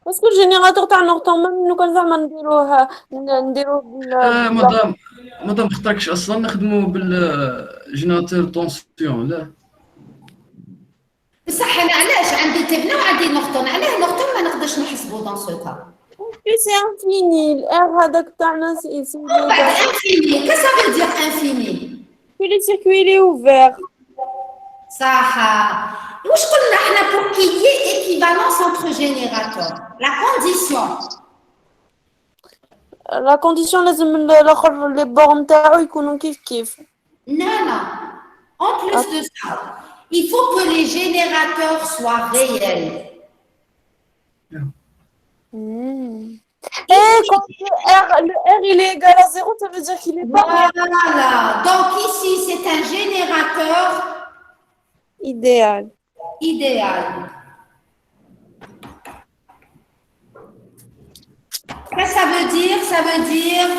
باسكو الجينيراتور تاع نورتون ميم لو كان زعما نديروه مدام خطاكش اصلا نخدموا بالجينيراتور طونسيون لا بصح انا علاش عندي تيفنا وعندي نورتون علاه نورتون ما نقدرش نحسبو دون سو كا سي انفيني الار هذاك تاعنا سي بعد انفيني كا سا فو دير انفيني في لي سيركوي لي اوفير صح. واش قلنا احنا بور كي يي ايكيفالونس انتر جينيراتور لا كونديسيون لا كونديسيون لازم الاخر لي بورن تاعو يكونوا كيف Non, non. En plus de ça, il faut que les générateurs soient réels. Et quand le R il est égal à 0, ça veut dire qu'il est pas réel. Voilà. Donc ici, c'est un générateur idéal. Qu'est-ce que ça veut dire? Ça veut dire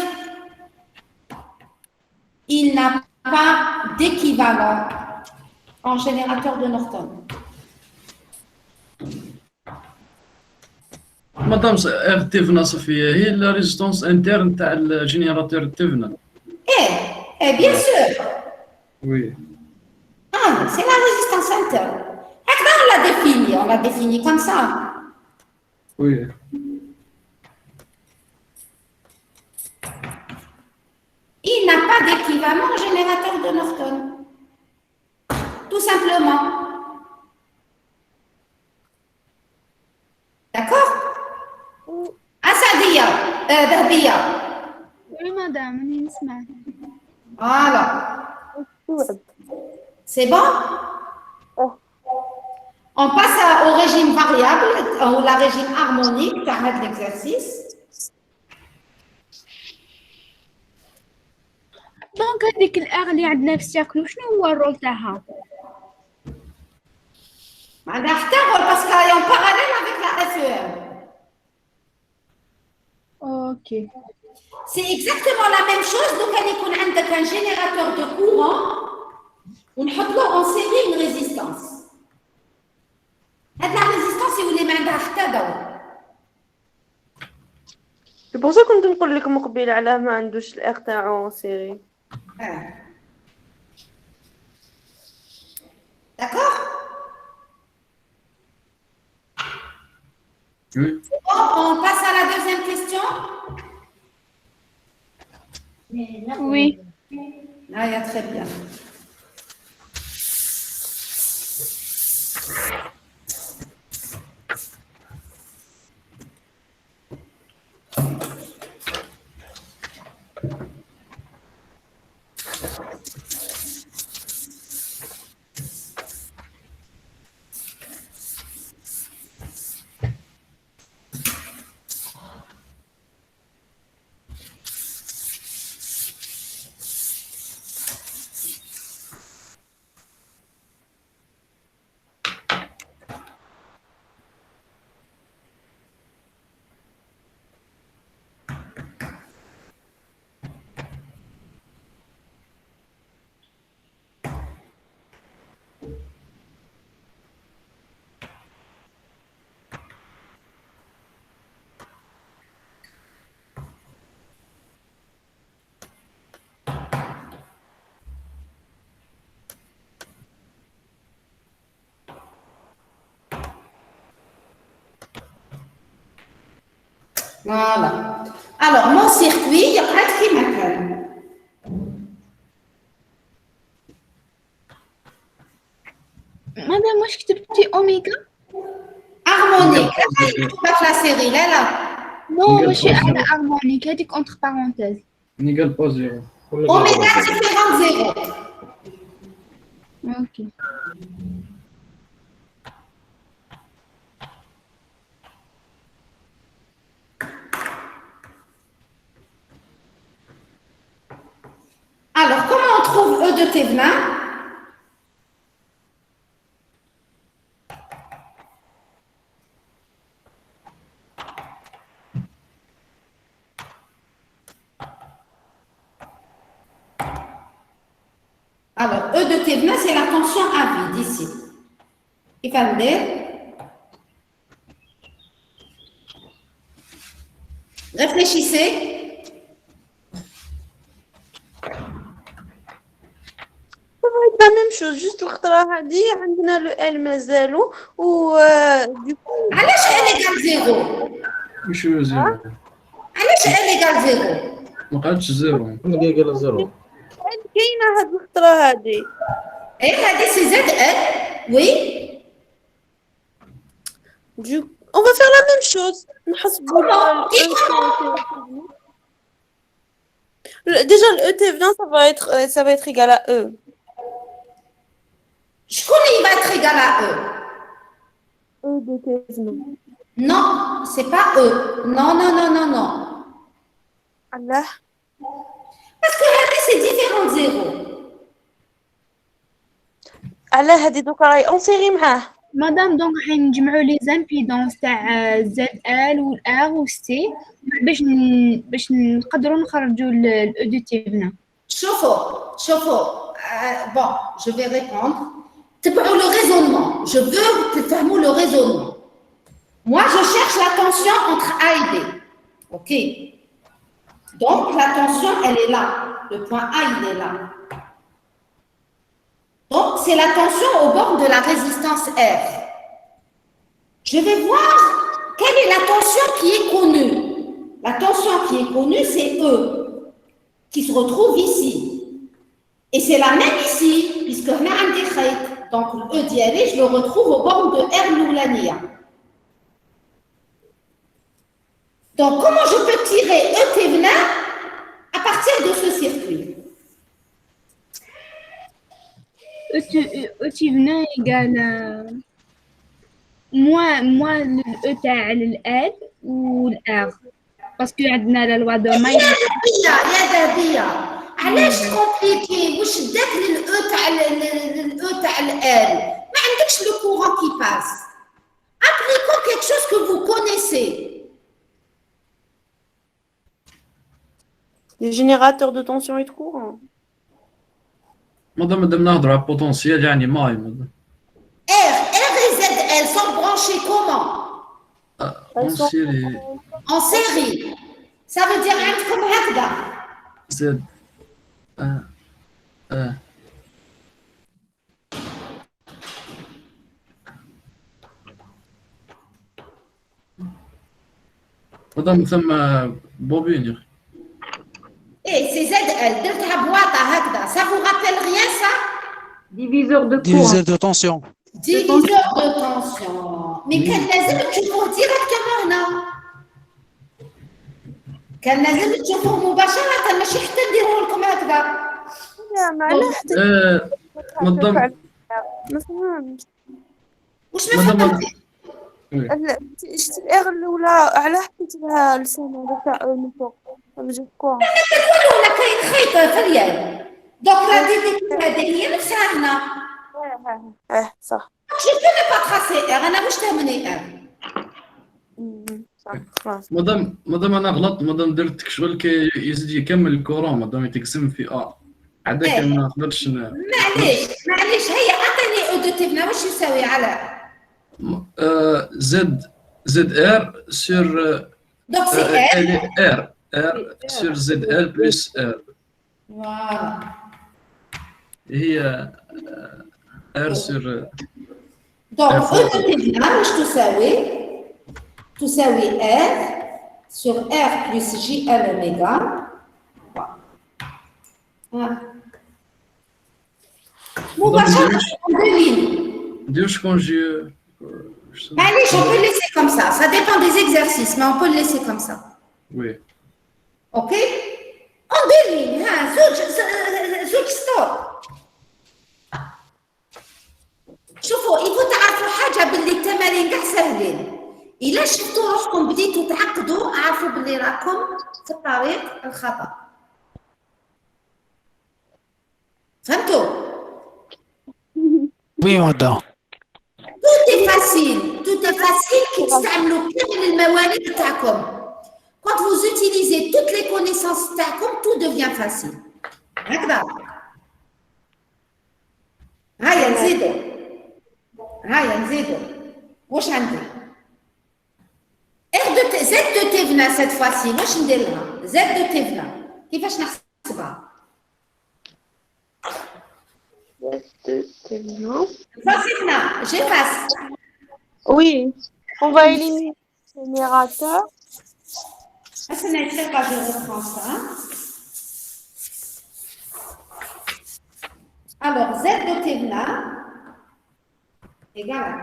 il n'a pas d'équivalent en générateur de Norton. مدام ار تيفنا صافي هي لا ريزيستونس انترن تاع الجينيراتور تيفنا Eh bien sûr. وي C'est la résistance interne. On l'a défini comme ça. وي Il n'a pas d'équivalent au générateur de Norton. Tout simplement. D'accord? Assadia, Dahbia. Oui, madame, أنا نسمع. Voilà. C'est bon? On passe au régime variable ou la régime harmonique, permettre l'exercice. دونك هذيك الار اللي عندنا في السيركل شنو هو الرول تاعها؟ ما عندها حتى رول باسكو هي en parallèle avec la FEM. اوكي. C'est exactement la même chose. Donc, on a un générateur de courant. On a en série une résistance. La résistance, c'est où les mains d'artade. C'est pour ça كنت نقول لك مقبل على ما عندوش الار تاعو سيري. D'accord? Oui. Bon, on passe à la deuxième question. Oui. Ah, il y a très bien. Voilà. Alors, mon circuit, il y a qui m'appelle. Madame, واش كتبتي أوميغا؟ Harmonique. La série, là. Non, ماشي على harmonique, هذيك entre parenthèses. نيجال با زيرو. Oméga différent zéro. Ok. Alors, comment on trouve E de Thévenin? Alors, E de Thévenin, c'est la tension à vide ici. Il va me dire. Réfléchissez. لا ميم شوز جوست الخطره هادي عندنا لو ال مازالو و دوكو علاش ال ايكال زيرو؟ مش زيرو. علاش ال ايكال زيرو؟ ما قعدش زيرو. انا قال زيرو. كاينه هاد الخطره هادي. ايه هادي سي زد ال وي. Du on va faire la même chose. نحسبوا déjà le ET20 ça va être égal à E. Il va être égal à E. E de Thévenin. Non, c'est pas E. Non, non, non, non, non. Allah. Parce que là, c'est différent de zéro. Allah هادي دوكا راهي اونسيري معاه. مدام دونك حنجمعوا لي زامبيدونس تاع زد ال والار والسي باش نقدروا نخرجوا الاو دو تيفنا. شوفوا bon, je vais répondre. تبعوا le raisonnement. Je veux que تفهموا le raisonnement. Moi, je cherche la tension entre A et B. OK. Donc, la tension, elle est là. Le point A, il est là. Donc, c'est la tension au bord de la résistance R. Je vais voir quelle est la tension qui est connue. La tension qui est connue, c'est E, qui se retrouve ici. Et c'est la même ici, puisque on a un décret. Donc, le E d'IL, je le retrouve au bord de R Loulania. Donc, comment je peux tirer E Thévenin à partir de ce circuit? او تيفنا يقال موا الاو تاع الال والار باسكو عندنا لا لوا دو ماي. يا دابيه علاش كومبليكي؟ واش داك الاو تاع الاو تاع الال ما عندكش لو كورون كي باس. appliquons quelque chose que vous connaissez. Les générateurs de tension et de courant. مادام نهضروا على بوتونسيال يعني ماي مادام. R et Z, elles sont branchées comment? En série. Ça veut dire عندكم هكذا. Z. مادام ثم بوبين يا اخي. Et c'est ZL, درتها بواطة هكذا. Ça vous rappelle rien ça? Diviseur de courant. Diviseur de tension. Diviseur de tension. Mais كان لازم تشوفوه directement هنا. كان لازم تشوفوه مباشرة ماشي حتى نديروه لكم هكذا. لا ما علاه حتى. مادام ما فهمتش. واش ما فهمتي؟ شتي الاغ الاولى علاه حطيت لها لسان هذا تاع من فوق. ولا كاين خيط في اليد. Donc la détective هذه هي نفسها هنا. صح. Je ne peux pas tracer R. أنا مش تهمني R. صح. مادام انا غلطت مادام درت شغل يزيد يكمل الكورون مادام يتقسم في A. عندك ما نقدرش معليش هي عطيني O تيفنا واش يساوي على ZR sur دونك سي ار R sur ZL plus R. فوالا هي R sur دونك او تيفنا واش تساوي ار sur R plus JL oméga. مباشرة Dieu conjugue. Allez, on peut le laisser comme ça. Ça dépend des exercices, mais on peut le laisser comme ça. Oui. Ok? En deux lignes, hein, زوج ستوب. شوفوا il faut تعرفوا حاجة باللي التمارين كاع سهلين. إلا شفتوا روحكم بديتوا تعقدوا اعرفوا باللي راكم في الطريق الخطأ. فهمتوا؟ Oui, madame. Tout est facile كي تستعملوا كامل الموارد تاعكم. Quand vous utilisez toutes les connaissances تاعكم, tout devient facile. هكذا. هيا نزيدوا. واش عندي؟ Z de تيفنا cette fois-ci, واش ندير لها؟ Z de تيفنا كيفاش نحسبها؟ J'efface. Oui, on va éliminer le générateur. Je reprends ça. Alors, Z de Thévena égale.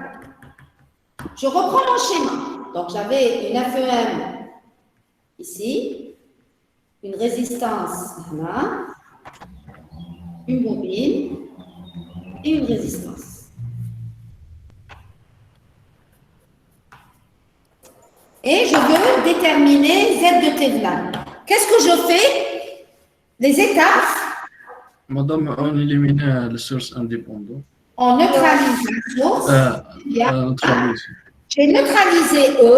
Je reprends mon schéma. Donc, j'avais une FEM ici, une résistance là, une bobine et une résistance. Et je veux déterminer Z de Thévena. Qu'est-ce que je fais? Les étapes. Madame, on élimine les sources indépendantes. On neutralise la source. J'ai neutralisé E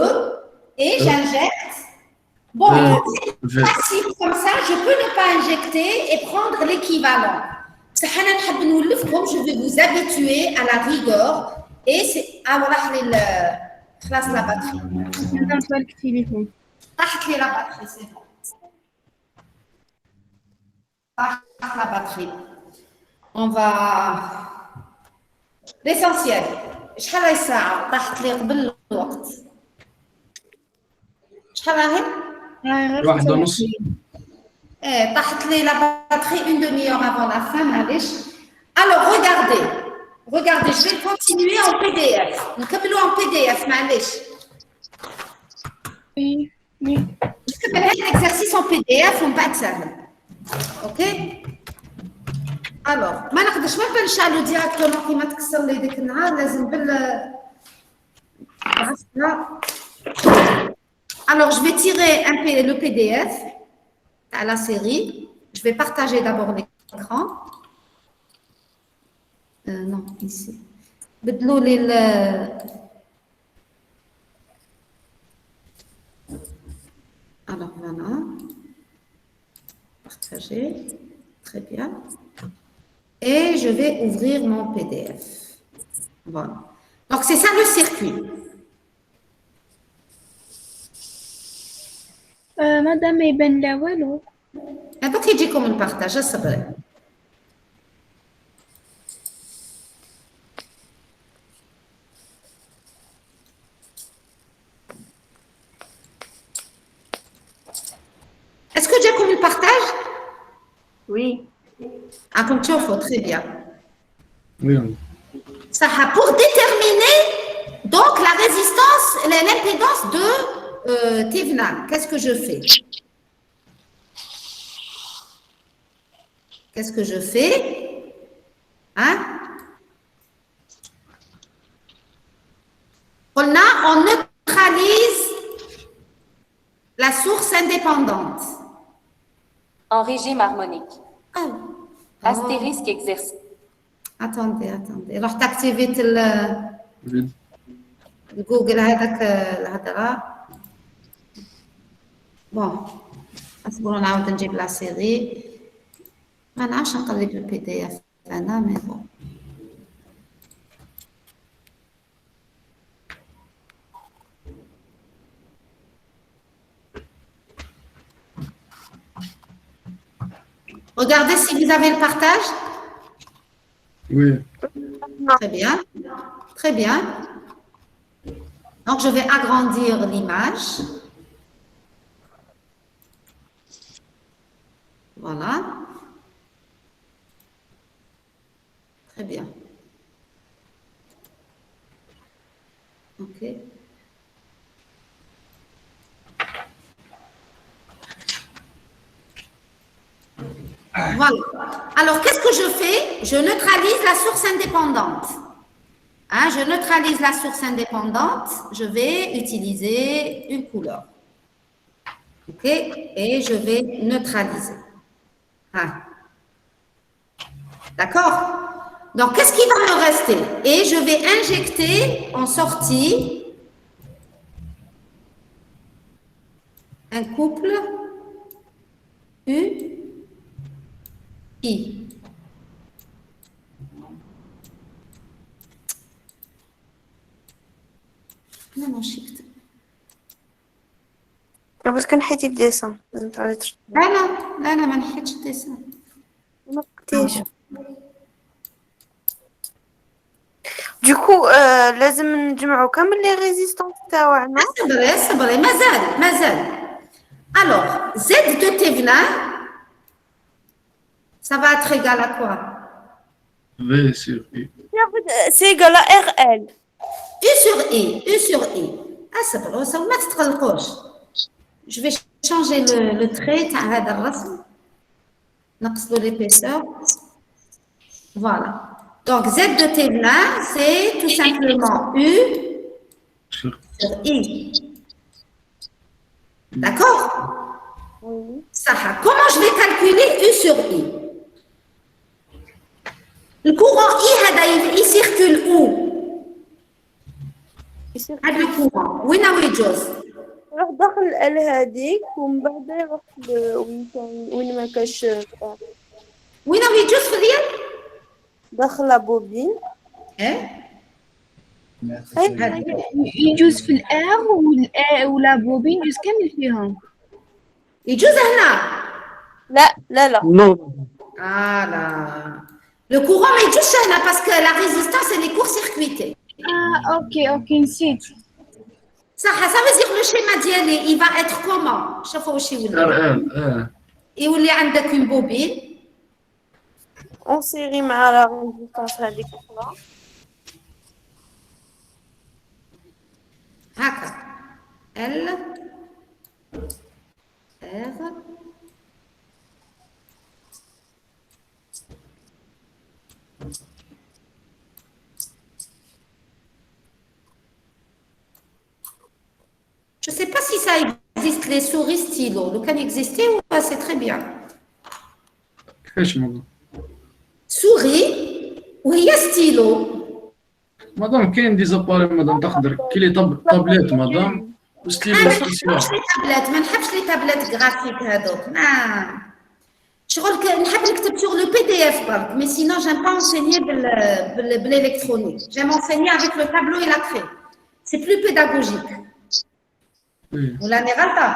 et j'injecte. Bon, c'est facile comme ça, je peux ne pas injecter et prendre l'équivalent. Je vais vous habituer à la rigueur et c'est à خلاص la batterie. طاحت لي la batterie, c'est bon. طاحت la batterie. On va l'essentiel. شحال هاي الساعة؟ طاحت لي قبل الوقت. شحال راهي؟ 1:30. طاحت لي la batterie une demi-heure avant la fin, معليش. Alors regardez, je vais continuer en PDF. نكملوا en PDF, معليش. Oui. نكمل هاد l'exercice en PDF ومن بعد سهل. اوكي؟ Alors, ما نقدرش ما نشعلوا ديراكتومون كيما تكسر لي ديك النهار, لازم Alors, je vais tirer le PDF à la série. Je vais partager d'abord l'écran. Non, ici. بدلوا لي Alors, voilà. Partager. Très bien. Et je vais ouvrir mon PDF. Voilà. Donc, c'est ça le circuit. Madame يبان لا والو. هذاك يجيكم البارتاج صبري. Est-ce que جاكم البارتاج؟ Oui. راكم تشوفوا très bien. Oui. Ça pour déterminer donc la résistance, l'impédance de Thévena. Qu'est-ce que je fais? Hein? On neutralise la source indépendante. En régime harmonique. Astérisque exercice. Attendez. رحت activate Google هذاك الهضره. بون اصبروا نعاود نجيب لا سيري. ما نعرفش نقلب البي دي اف انا مي بون. Regardez si vous avez le partage. Oui. Très bien. Très bien. Donc, je vais agrandir l'image. Voilà. Très bien. OK. Voilà. Alors, qu'est-ce que je fais? Je neutralise la source indépendante. Hein, je neutralise la source indépendante. Je vais utiliser une couleur. OK? Et je vais neutraliser. Ah. D'accord? Donc, qu'est-ce qui va me rester? Et je vais injecter en sortie un couple U, I. Non, shift. بس كنحيتي الديسان لازم تعاودي تشرحي. لا ما نحيتش الديسان. ما قلتيش. دوكو لازم نجمعوا كامل لي ريزيستونس تاعنا. صبري مازال. Alors, Z de Thévenin, ça va être égal à quoi? V sur I. C'est égal à RL. U sur I. Ah, ça va être le coche. Je vais changer le trait. نقص l'épaisseur. Voilà. Donc, Z de Thévenin, c'est tout simplement U sur I. D'accord? Oui. Comment je vais calculer U sur I? Le courant I, il circule où? هذا الكورون وين يجوز؟ يروح داخل هذيك ومن بعد يروح وين ما كاش وين يجوز في الريال؟ داخل لابوبين. يجوز في الار ولا بوبين يجوز كامل فيهم. يجوز هنا؟ لا. Ah là. Le courant ما يجوز هنا parce que la résistance elle est court-circuitée. اوكي نسيت. صح ça veut dire le schéma ديالي il va être comment؟ شوفوا واش يولي. يولي عندك une bobine. On série مع la résistance هذيك الأخرى. هكا L R Je ne sais pas si ça existe les souris stylo. Le can exister ou pas, c'est très bien. كيفاش مدام؟ Souris وهي stylo. مدام كاين دي زاباري مدام تقدر كي لي طابليت مدام وستيلو سبيسيال. ما نحبش لي تابلت غرافيك هذوك. شغل نحب نكتب sur le PDF برك mais sinon j'aime pas enseigner بالélectronique. J'aime enseigner avec le tableau et la craie. C'est plus pédagogique. ولا أنا غلطة؟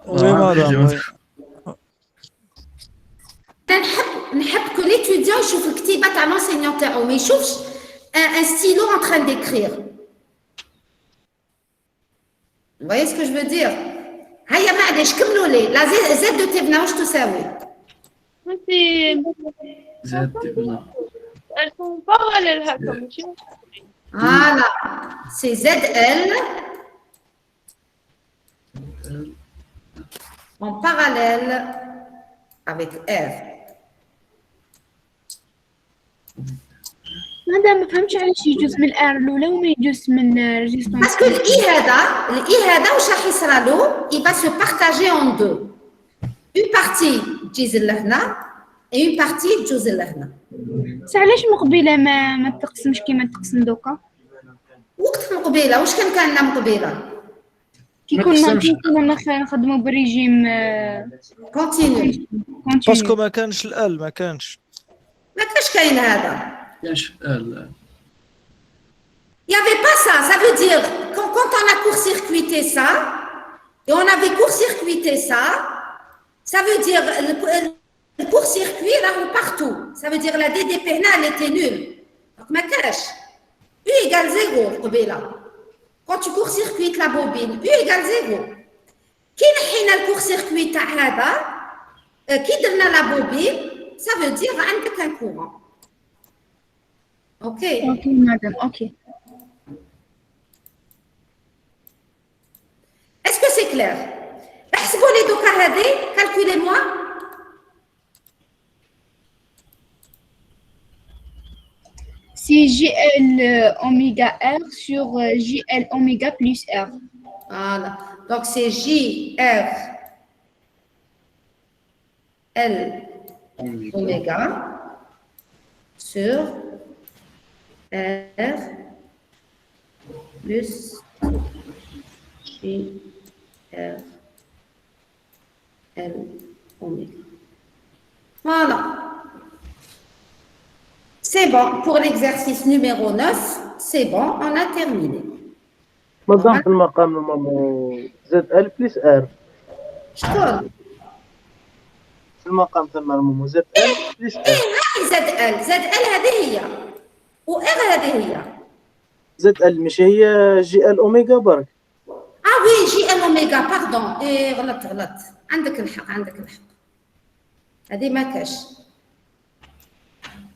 وي مدام. نحب que l'étudiant يشوف الكتيبة تاع l'enseignant تاعو ما يشوفش un stylo en train d'écrire. Vous voyez ce que je veux dire? هيا معليش كملوا لي. لا Z de Thévenin واش تساوي؟ زاد تبنا. Elles sont parallèles هكا ماشي. Voilà, c'est ZL en parallèle avec R. مادام ما فهمتش علاش يجوز من الار الاولى وما يجوز من ريزيستانس. Parce que الإي هذا واش راح يصرى له؟ il va se partager en deux. Une partie تجيز لهنا et une partie تجوز لهنا. علاش مقبله ما تقسمش كيما تقسم دوكا؟ وقت مقبله واش كان لنا مقبله؟ كي كنا نخدموا بريجيم كونتينيو. باسكو ما كانش الال ما كانش كاين هذا. كاينش ال. Il n'y avait pas ça. Ça veut dire quand on a court-circuité ça, et on avait court-circuité ça, Ça veut dire le court-circuit là partout. Ça veut dire la DDP elle était nulle. Donc ma cache. U égale 0 là. Quand tu court-circuites la bobine, U égale 0. Qui n'a le court-circuit تاع هذا qui donne la bobine, ça veut dire عندك un courant. OK. OK madame, OK. Est-ce que c'est clair? احسبوا لي دوكا هذه calculez-moi. C'est JL oméga R sur JL oméga plus R. Voilà. Donc c'est JR L oméga sur R plus JR L oméga. Voilà. C'est bon. Pour l'exercice numéro 9, c'est bon, on a terminé. مدام في المقام مامو زد ال بلس ار. شكون؟ في المقام ثم مامو زد ال بلس ار. هاي زد ال هذه هي و ار هذه هي. زد ال مش هي جي ال اوميغا برك. وي جي ال اوميغا باردون. غلط عندك الحق هذه ما كاش.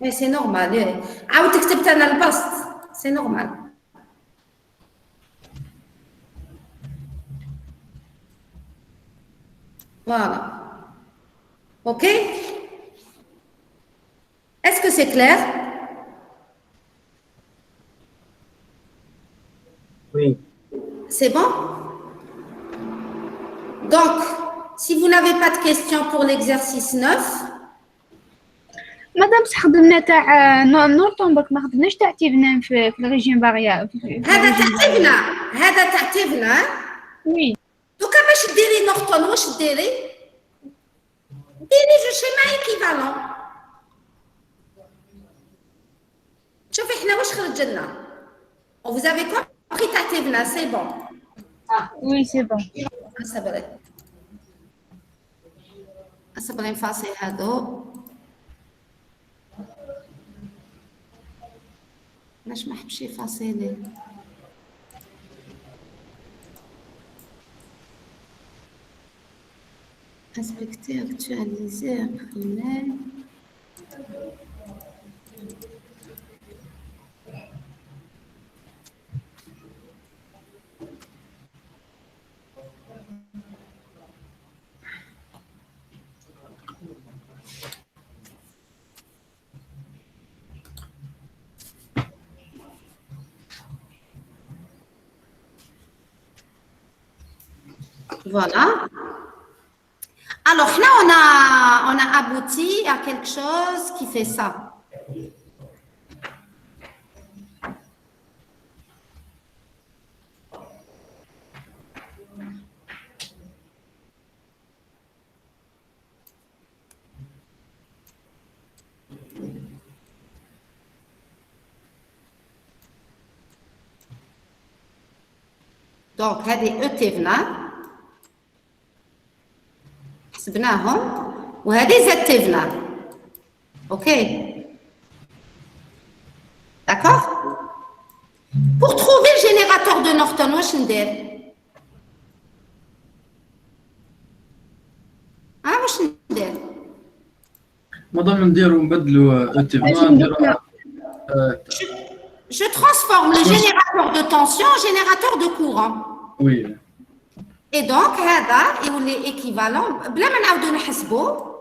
مي سي نورمال. عاود كتبت انا البسط سي نورمال. Voilà. OK? Est-ce que c'est clair? Oui. C'est bon? Donc, si vous n'avez pas de questions pour l'exercice 9, مادام خدمنا تاع نورتون برك ما خدمناش تاع تيفنا في الريجيم فاريا. هذا تاع تيفنا. وي. دوكا باش ديري نورتون واش ديري؟ ديري جو شيما ايكيفالون. شوفي حنا واش خرج لنا. Vous avez compris تاع تيفنا سي بون. وي سي بون. صبري نفاصل هادو. علاش ما حبش يفاصلي؟ Inspecter, actualiser, imprimer. Voilà. Alors là, on a abouti à quelque chose qui fait ça. Donc, هذه اتفنا حسبناهم وهذه زتفنا. اوكي d'accord. Pour trouver le générateur de Norton واش ندير؟ واش ندير؟ مادام نديرو نبدلو اتفنا نديرو. Je transforme le générateur de tension en générateur de courant. Oui. Et donc, هذا يولي équivalent بلا ما نعاودو نحسبو.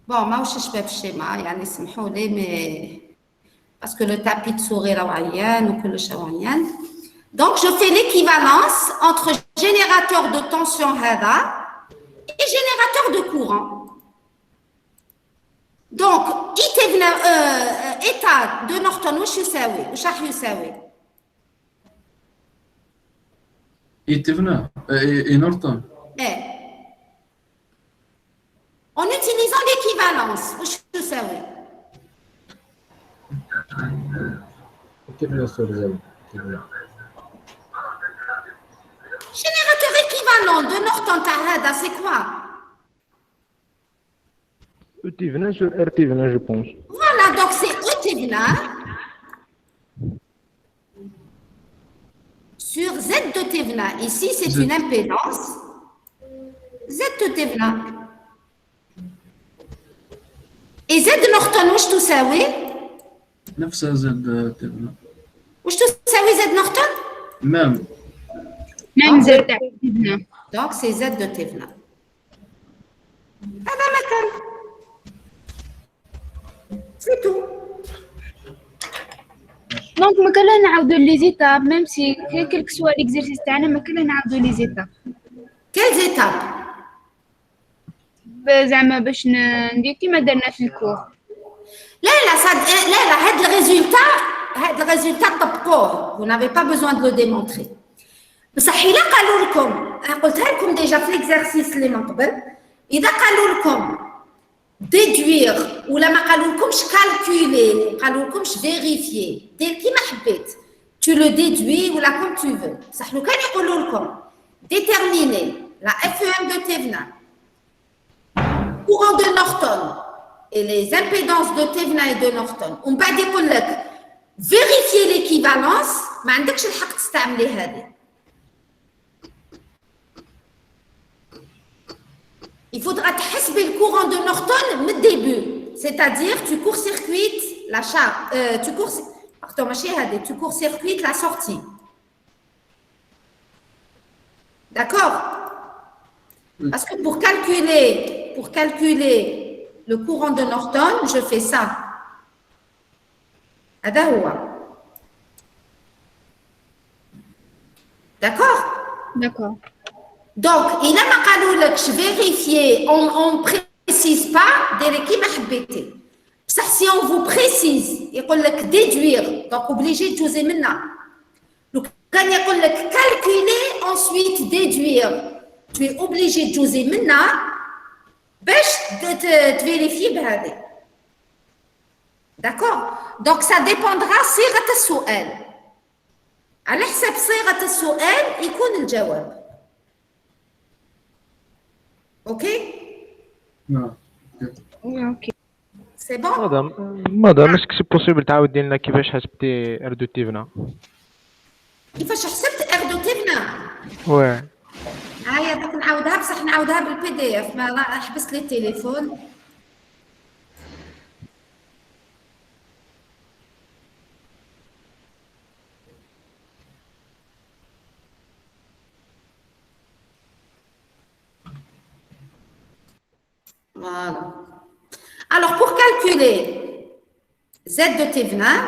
Bon, ماهوش شباب الشيما يعني سمحوا لي مي باسكو لو تابي de souris راهو عيان وكلش راهو عيان. Donc, je fais l'équivalence entre générateur de tension هذا et générateur de courant. Donc, état de Norton واش يساوي؟ واش راح يساوي؟ اتفنا اي نورتون. En utilisant l'équivalence واش يساوي؟ Générateur équivalent de Norton norton تاع هذا c'est quoi? Tivna sur R Tivna, je pense. Voilà, donc c'est E Tivna sur Z de Tivna. Ici, c'est une impédance. Z de Tivna. Et Z Norton, واش تساوي؟ نفسها زد تبنا. واش تساوي Z Norton؟ مام. même Z تاع Tivna. Donc, c'est Z de Tivna. هذا مثل. C'est tout. دونك ما كان لها نعاودو لي زيتاب ميم سي كيلك سوا ليكزيرسيس تاعنا ما كان لها نعاودو لي زيتاب. Quelles étapes? زعما باش ندير كيما درنا في الكور. لا هاد الريزولتا طبقوه. Vous n'avez pas besoin de le démontrer. بصح إلا قالوا لكم قلتها لكم ديجا في ليكزارسيس اللي من قبل إذا قالوا لكم déduire ولا ما قالوا لكمش calculer قالوا لكمش vérifier دير كيما حبيت tu le déduis ولا comme tu veux بصح لو كان يقولوا لكم déterminer la FEM de Thévenin courant de Norton et les impédances de Thévenin et de Norton ومن بعد يقول لك vérifier l'équivalence ما عندكش الحق تستعملي هذه. Il faudra تحسبي le courant de Norton من début, c'est-à-dire tu court-circuites la charge, tu court-circuites la sortie. D'accord? Parce que pour calculer le courant de Norton, je fais ça. هذا هو. D'accord? D'accord. Donc, il a ما je vérifier, on ne précise pas de l'équipe حبيتي. Ça, si on vous précise, il dit déduire, donc obligé de jouer maintenant. Donc, quand il dit calculer, ensuite déduire, tu es obligé de jouer maintenant, de vérifier. D'accord? Donc, ça dépendra صيغة السؤال. على حسب صيغة السؤال يكون الجواب. Ok? Non. Ok. C'est bon? مدام est-ce que c'est possible تعاودي لنا كيفاش حسبتي اردو تيفنا؟ كيفاش حسبت اردو تيفنا؟ واه هيا دوك نعاودها بصح نعاودها بالPDF ما حبست لي التليفون. Voilà. Alors, pour calculer Z de Thévenin,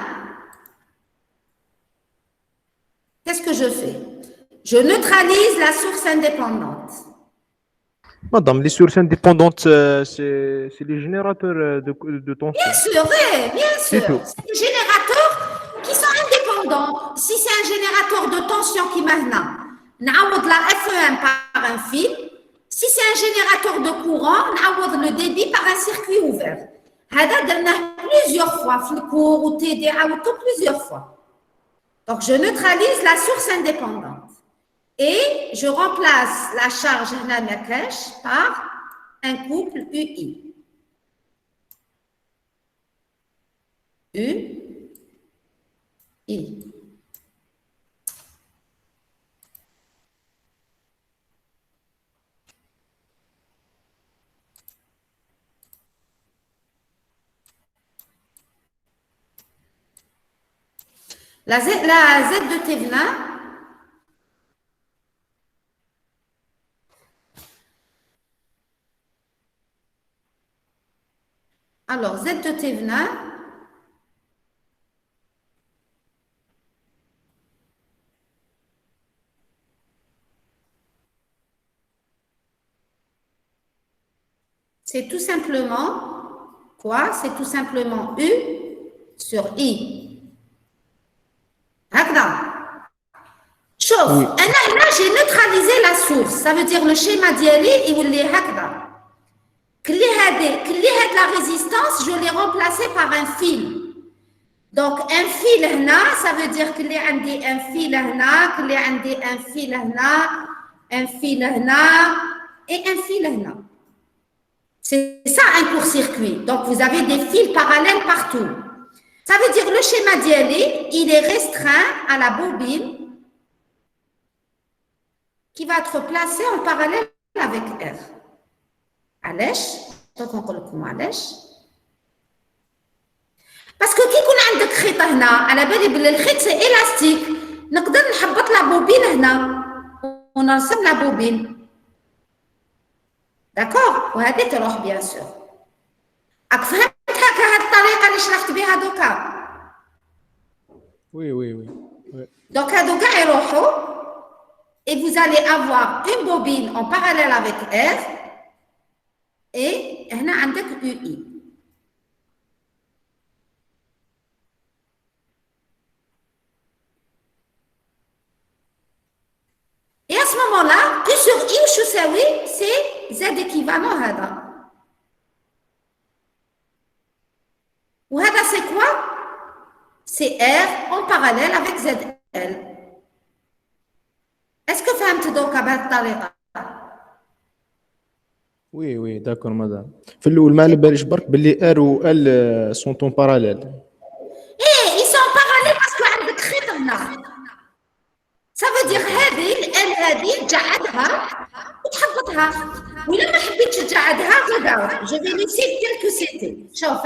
qu'est-ce que je fais? Je neutralise la source indépendante. Madame, les sources indépendantes, c'est les générateurs de tension. Bien sûr, oui, bien sûr. C'est tout. C'est des générateurs qui sont indépendants. Si c'est un générateur de tension qui maintenant, نعوض la FEM par un fil. Si c'est un générateur de courant, on le débit par un circuit ouvert. هذا درناه plusieurs fois في الكور وتيدي عاودته plusieurs fois. Donc je neutralise la source indépendante et je remplace la charge هنا ما كاش par un couple UI. UI. La Z de Thévenin, alors Z de Thévenin, c'est tout simplement quoi? C'est tout simplement U sur I. هكذا شوف انا هنا j'ai neutralisé la source ça veut dire le schéma ديالي يولي هكذا كلي هاد la résistance je l'ai remplacé par un fil donc un fil هنا ça veut dire كلي عندي un fil هنا كلي عندي un fil هنا un fil هنا et un fil là. C'est ça un court-circuit. Donc, vous avez des fils parallèles partout. Ça veut dire le schéma d'ILE, il est restreint à la bobine qui va être placée en parallèle avec R. علاش؟ donc نقول لكم علاش. باسكو كي يكون عندك خيط هنا على بالي بلي الخيط سي الاستيك نقدر نحبط لا بوبين هنا ونرسم لا بوبين داكور وهذه تروح بيان سور. راك فهمت هكا هاد الطريقه اللي شرحت بها دوكا؟ وي donc هادو كاع يروحوا et vous allez avoir une bobine en parallèle avec R et هنا عندك UI. Et à ce moment-là, Q sur I ou Choussaoui, c'est Z équivalent هذا. Ou هذا c'est quoi? C'est R en parallèle avec ZL. Est-ce que فهمت دوكا بهذه الطريقة؟ وي داكور مدام. في الاول ما على باليش برك باللي ار و ال سون طون باراليل. ايه ils sont parallèles parce que عندك خيط هنا. ça veut dire هذه ال هذه تجعدها وتحبطها ولا ما حبيتش تجعدها regarde je vais laisser tel que c'était. شوف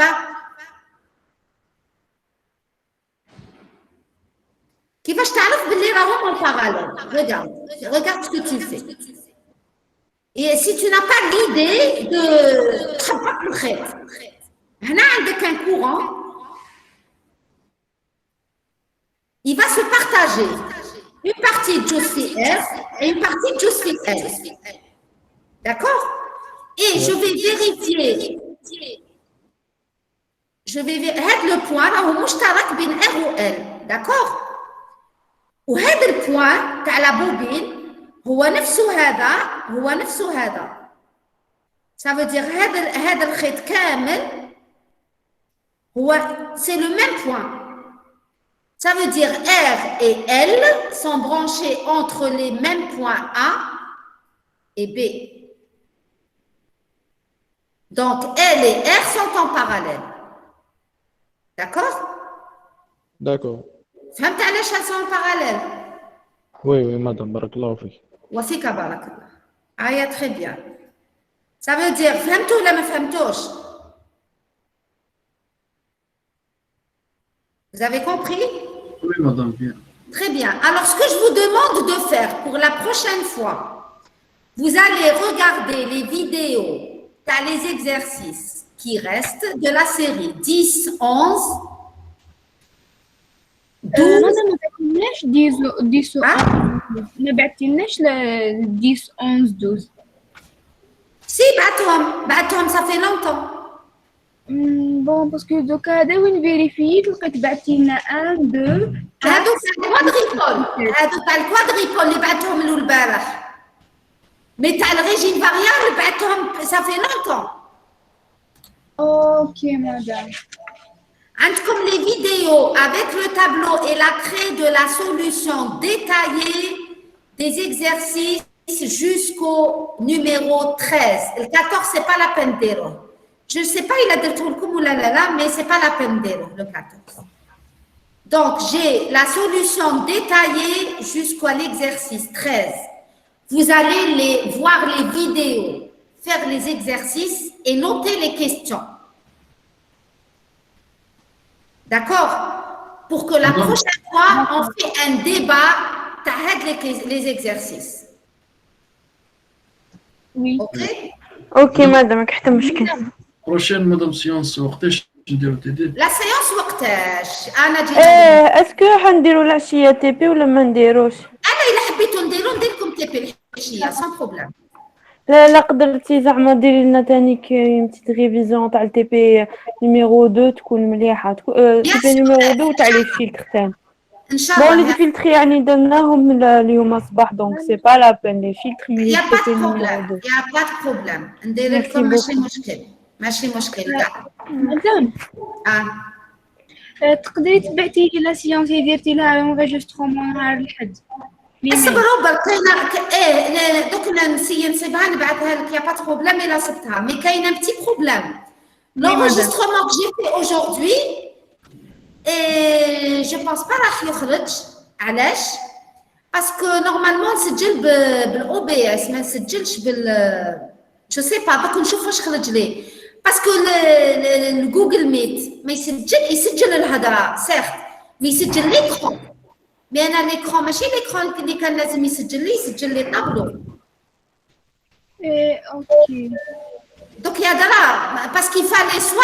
كيفاش تعرف باللي راهم en parallèle. regarde ce que tu fais. Et si tu n'as pas l'idée de تحبط الخيط هنا عندك un courant il va se partager une partie de R et une partie de L. D'accord? Et je vais vérifier. هذا le point راهو مشترك بين R و L. D'accord? وهذا le point تاع la bobine هو نفسه هذا. Ça veut dire هذا الخيط كامل هو c'est le même point. Ça veut dire R et L sont branchés entre les mêmes points A et B. Donc L et R sont en parallèle. D'accord? D'accord. فهمت علاش elles sont en parallèle? وي مدام بارك الله فيك. وفيك بارك الله. très bien. Ça veut dire فهمتوا ولا ما فهمتوش؟ Vous avez compris? Oui, madame, bien. Très bien. Alors, ce que je vous demande de faire pour la prochaine fois, vous allez regarder les vidéos, t'as les exercices qui restent de la série 10, 11, 12. ما بعتيلناش 10 11 12. Si, بعتهم ça fait longtemps. بون باسكو دوكا هذا وين فيريفيت لقيت بعتيلنا 1 2 هادو تاع الكوادريبول اللي بعتهم له البارح. مي تاع الريجيم فاريابل بعتهم ça fait longtemps. اوكي مدام. عندكم les vidéos avec le tableau et la craie de la solution détaillée des exercices jusqu'au numéro 13. Le 14, c'est pas la peine d'erreur. Je ne sais pas, il a dit tout ou là, mais c'est pas la peine d'erreur, le 14. Donc, j'ai la solution détaillée jusqu'à l'exercice 13. Vous allez voir les vidéos, faire les exercices et noter les questions. D'accord? Pour que la prochaine fois, on fait un débat, t'arrêtes les exercices. Oui. Ok? اوكي مدام حتى مشكل. بروشين مدام سيونس وقتاش نديرو تيدي؟ لا سيونس وقتاش؟ انا جيت اسكو حنديرو العشيه تي بي ولا ما نديروش؟ انا الا حبيتو نديرو ندير لكم تي بي العشيه سان بروبليم. لا قدرتي زعما ديري لنا ثاني بتيت ريفيزيون تاع التي بي نيميرو 2 تكون مليحه. تي بي نيميرو 2 تاع لي فيلتر ثاني. ان شاء الله. لي فيلتر يعني درناهم اليوم صباح دونك سي با لا بين لي فيلتر مي يا با بروبليم ندير لكم ماشي مشكل كاع. مدام تقدري تبعتي لي لا سيونس اللي درتي لها اونغيجسترومون نهار الحد اصبروا برك كاينه دوك نسيبها نبعثها لك يا با بروبليم الا صبتها مي كاينه بتي بروبليم l'enregistrement que j'ai fait aujourd'hui et je pense pas راح يخرج علاش باسكو نورمالمون نسجل بالاو بي اس ما نسجلش جو سي با دوك نشوف واش خرج لي باسكو الجوجل ميت ما يسجل الهضره سيرت ويسجل ليكرون مي انا ليكرون ماشي ليكرون اللي كان لازم يسجل لي طابلو اوكي دوك يا درا باسكو فالي سوا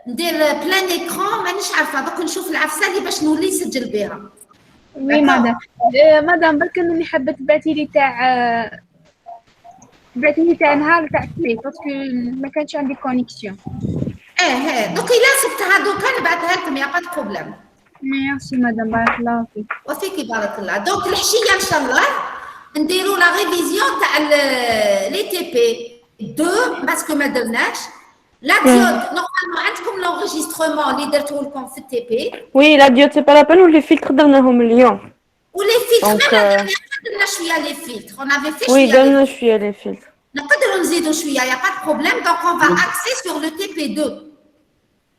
ندير بلان ايكرون مانيش عارفه دوك نشوف العفسه اللي باش نولي نسجل بها وي مدام برك اللي حابه تبعتي لي تاع نهار تاع السميت باسكو ما كانش عندي كونيكسيون دوك الا صبتها دوكا نبعثها لكم يا با بروبليم ميرسي مدام بارك الله فيك وفيكي بارك الله دوك الحشيه ان شاء الله نديروا لا ريفيزيون تاع لي تي بي 2 باسكو ما درناش لا ديود نورمالمون عندكم لونجسترومون اللي درتو لكم في التي بي وي لا ديود سي با لا بان ولي فيلتر درناهم اليوم ولي فيلتر درنا شويه لي فيلتر اون افي في وي درنا شويه لي فيلتر نقدروا نزيدوا شويه يا با بروبليم دونك اون فا اكسي سور لو تي بي 2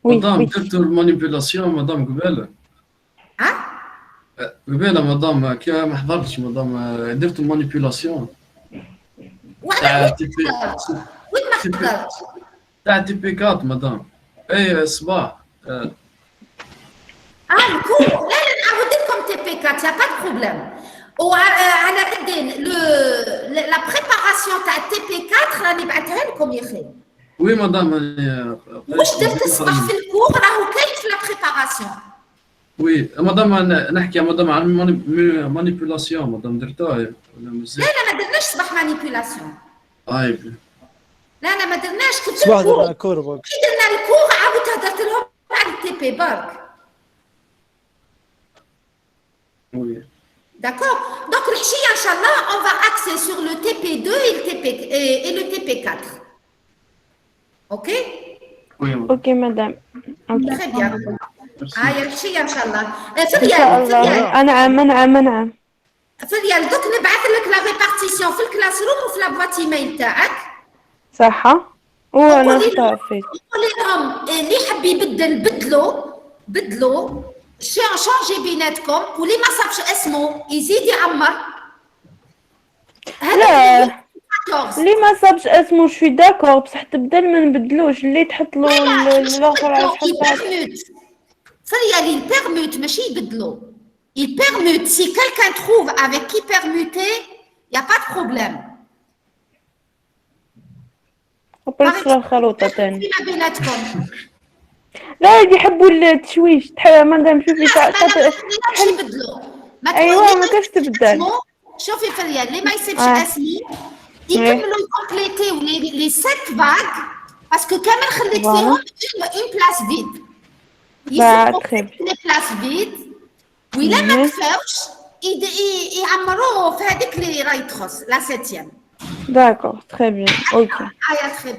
مدام درتو المانيبيلاسيون مدام قبيله قبيله مدام كي ما حضرتش مدام درتو المانيبيلاسيون تاع تي بي وين ما حضرتش تاع تي بي 4 مدام اي صباح الكور لا نعاود لكم تي بي 4 يا با بروبليم وعلى قدين لا بريباراسيون تاع تي بي 4 راني بعثها لكم يا خي وي مدام واش درت الصباح في الكور راهو كاين في لا بريباراسيون وي مدام نحكي مدام على مانيبيلاسيون مدام درتها ولا مزيان لا ما درناش صباح مانيبيلاسيون لا ما درناش كنت صباح درنا الكور برك كي درنا الكور عاودت هدرت لهم على التي بي برك وي D'accord. Donc, Inch'Allah, on va axer sur le TP2 et le TP4. Ok? Oui. Ok, madame. Okay. Très bien. Inch'Allah. نعم. فريال دوك نبعث لك لا ريبارتيسيون في الكلاس روم وفي لا بواط ايميل تاعك. صح. وانا اختاريت. قولي لهم اللي حب يبدل بدلو. شانجي بيناتكم واللي ما صابش اسمه يزيد يعمر. لا اللي ما صابش اسمه شوي داكور بصح تبدل ما نبدلوش اللي تحط له الاخر على حساب فريال يبيرموت ماشي يبدلو. Il permute. Si quelqu'un trouve avec qui permuter, il n'y a pas de problème. لا يحبوا التشويش مادام شوفي ايوا ما كاش تبدل شوفي فريال اللي ما يسيبش اسمي يكملوا يكومبليتيو لي 7 باغ باسكو كامل خليت فيهم اون بلاس فيد يسيبوا لي بلاس فيد وإلا ما كفاوش يعمروه في هذيك اللي راهي تخص لا 7 داكور تري بيان اوكي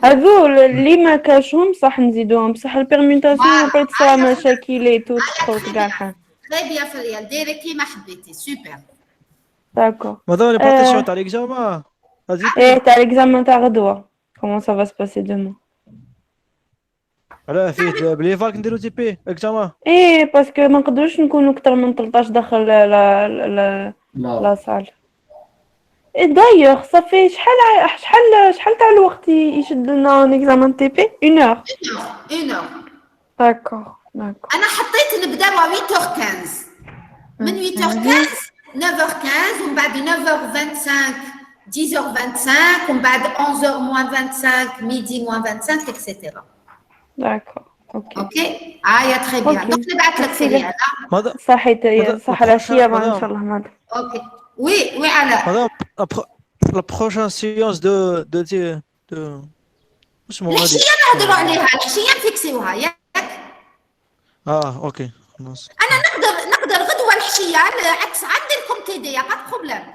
هذول اللي ما كاشهم صح نزيدوهم بصح البيرميتاسيون بغيت تصرا مشاكل تدخل كاع الحال تري بيان فريال ديري كيما حبيتي سوبر داكور مدام لي بارتيسيون تاع ليكزامان تاع ليكزامان تاع غدوه كومون سا فا سباسي دومون علاه فيه بلي فالك نديرو تي بي اكزامان باسكو ما نقدروش نكونوا اكثر من 13 داخل لا صال دايوغ صافي شحال تاع الوقت يشد لنا اكزامان تي بي 1 اور داكور انا حطيت نبداو 8h15 من 8h15 9h15 ومن بعد 9h25 10h25 ومن بعد 11h-25 midi -25 etc. D'accord. Ok. Très bien. Donc, je vais te faire صح العشية إن شاء الله مدام. Ok. Oui, alors. Madame, la prochaine séance de الحشية نهضروا عليها، الحشية نفيكسيوها ياك؟ اوكي خلاص. أنا نقدر غدوة الحشية عكس عندي لكم تيدي يا با بروبليم.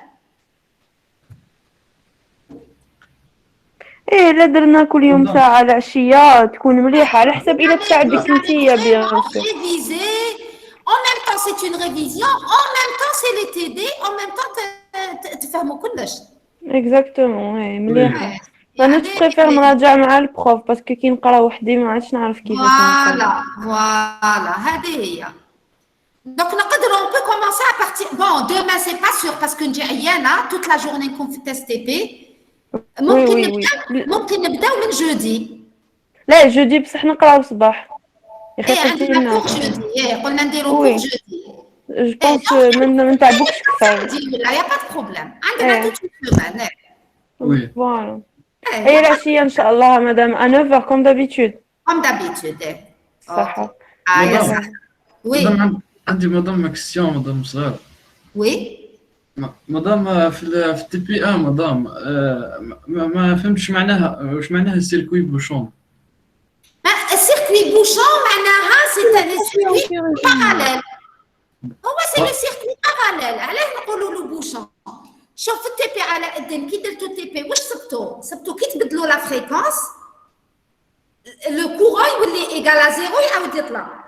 لا درنا كل يوم ساعة العشية تكون مليحة على حسب إلا تساعدك نتيا بيان سور. Réviser En même temps, c'est une révision. En même temps, c'est les TD. En même temps, تفهموا كلش. اكزاكتومون اي مليحه. انا يعني بريفير نراجع مع البروف باسكو كي نقرا وحدي ما عادش نعرف كيفاش نقرا. Voilà, هذه هي. Donc, on peut commencer à partir. Bon, demain, c'est pas sûr parce que نجي عيانة toute la journée نكون في التست تي بي. ممكن نبداو من جودي. لا جودي بصح نقراو صباح. يا اخي قلتي لنا. قلنا نديرو بور جودي. جو بونس ما نتعبوكش كثر. لا يا با دو بروبليم. عندنا توت سيمين. وي. فوالا. اي العشية ان شاء الله مدام à 9h comme d'habitude. Comme d'habitude. صحة. وي. عندي مدام كسيون مدام صغير. وي. مدام في التي بي ان مدام ما فهمتش معناها واش معناها السيركوي بوشون. السيركوي بوشون معناها سي السيركوي باراليل. هو سي لو سيركوي باراليل. علاه نقولوا له بوشون؟ شوف التي بي على قدام كي درتو التي بي واش صبتو كي تبدلوا لا فريكونس لو كورون يولي ايغال زيرو يعاود يطلع.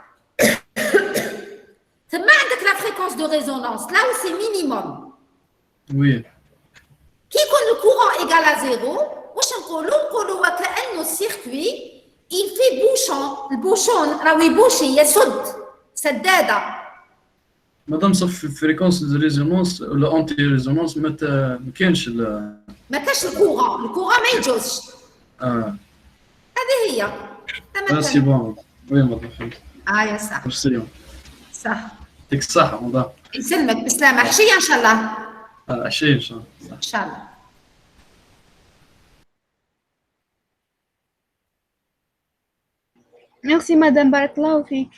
ثم عندك لا فريكونس دو ريزونانس لا و سي مينيموم. وي. كي يكون لو كورون ايغال زيرو واش نقولوا وكأنه السيركوي il fait bouchon. البوشون راهو يبوشي يسد سداده. مادام صف فريكونس دو ريزونانس ولا انتي ريزونانس ما كاينش ما كاش الكورون ما يجوزش. هذه هي. سي بون. وي مادام فهمت. يا صح. ميرسي. صح. يعطيك الصحة مدام. يسلمك بسلامة. عشية إن شاء الله. عشية إن شاء الله. إن شاء الله. ميرسي مدام بارك الله فيك.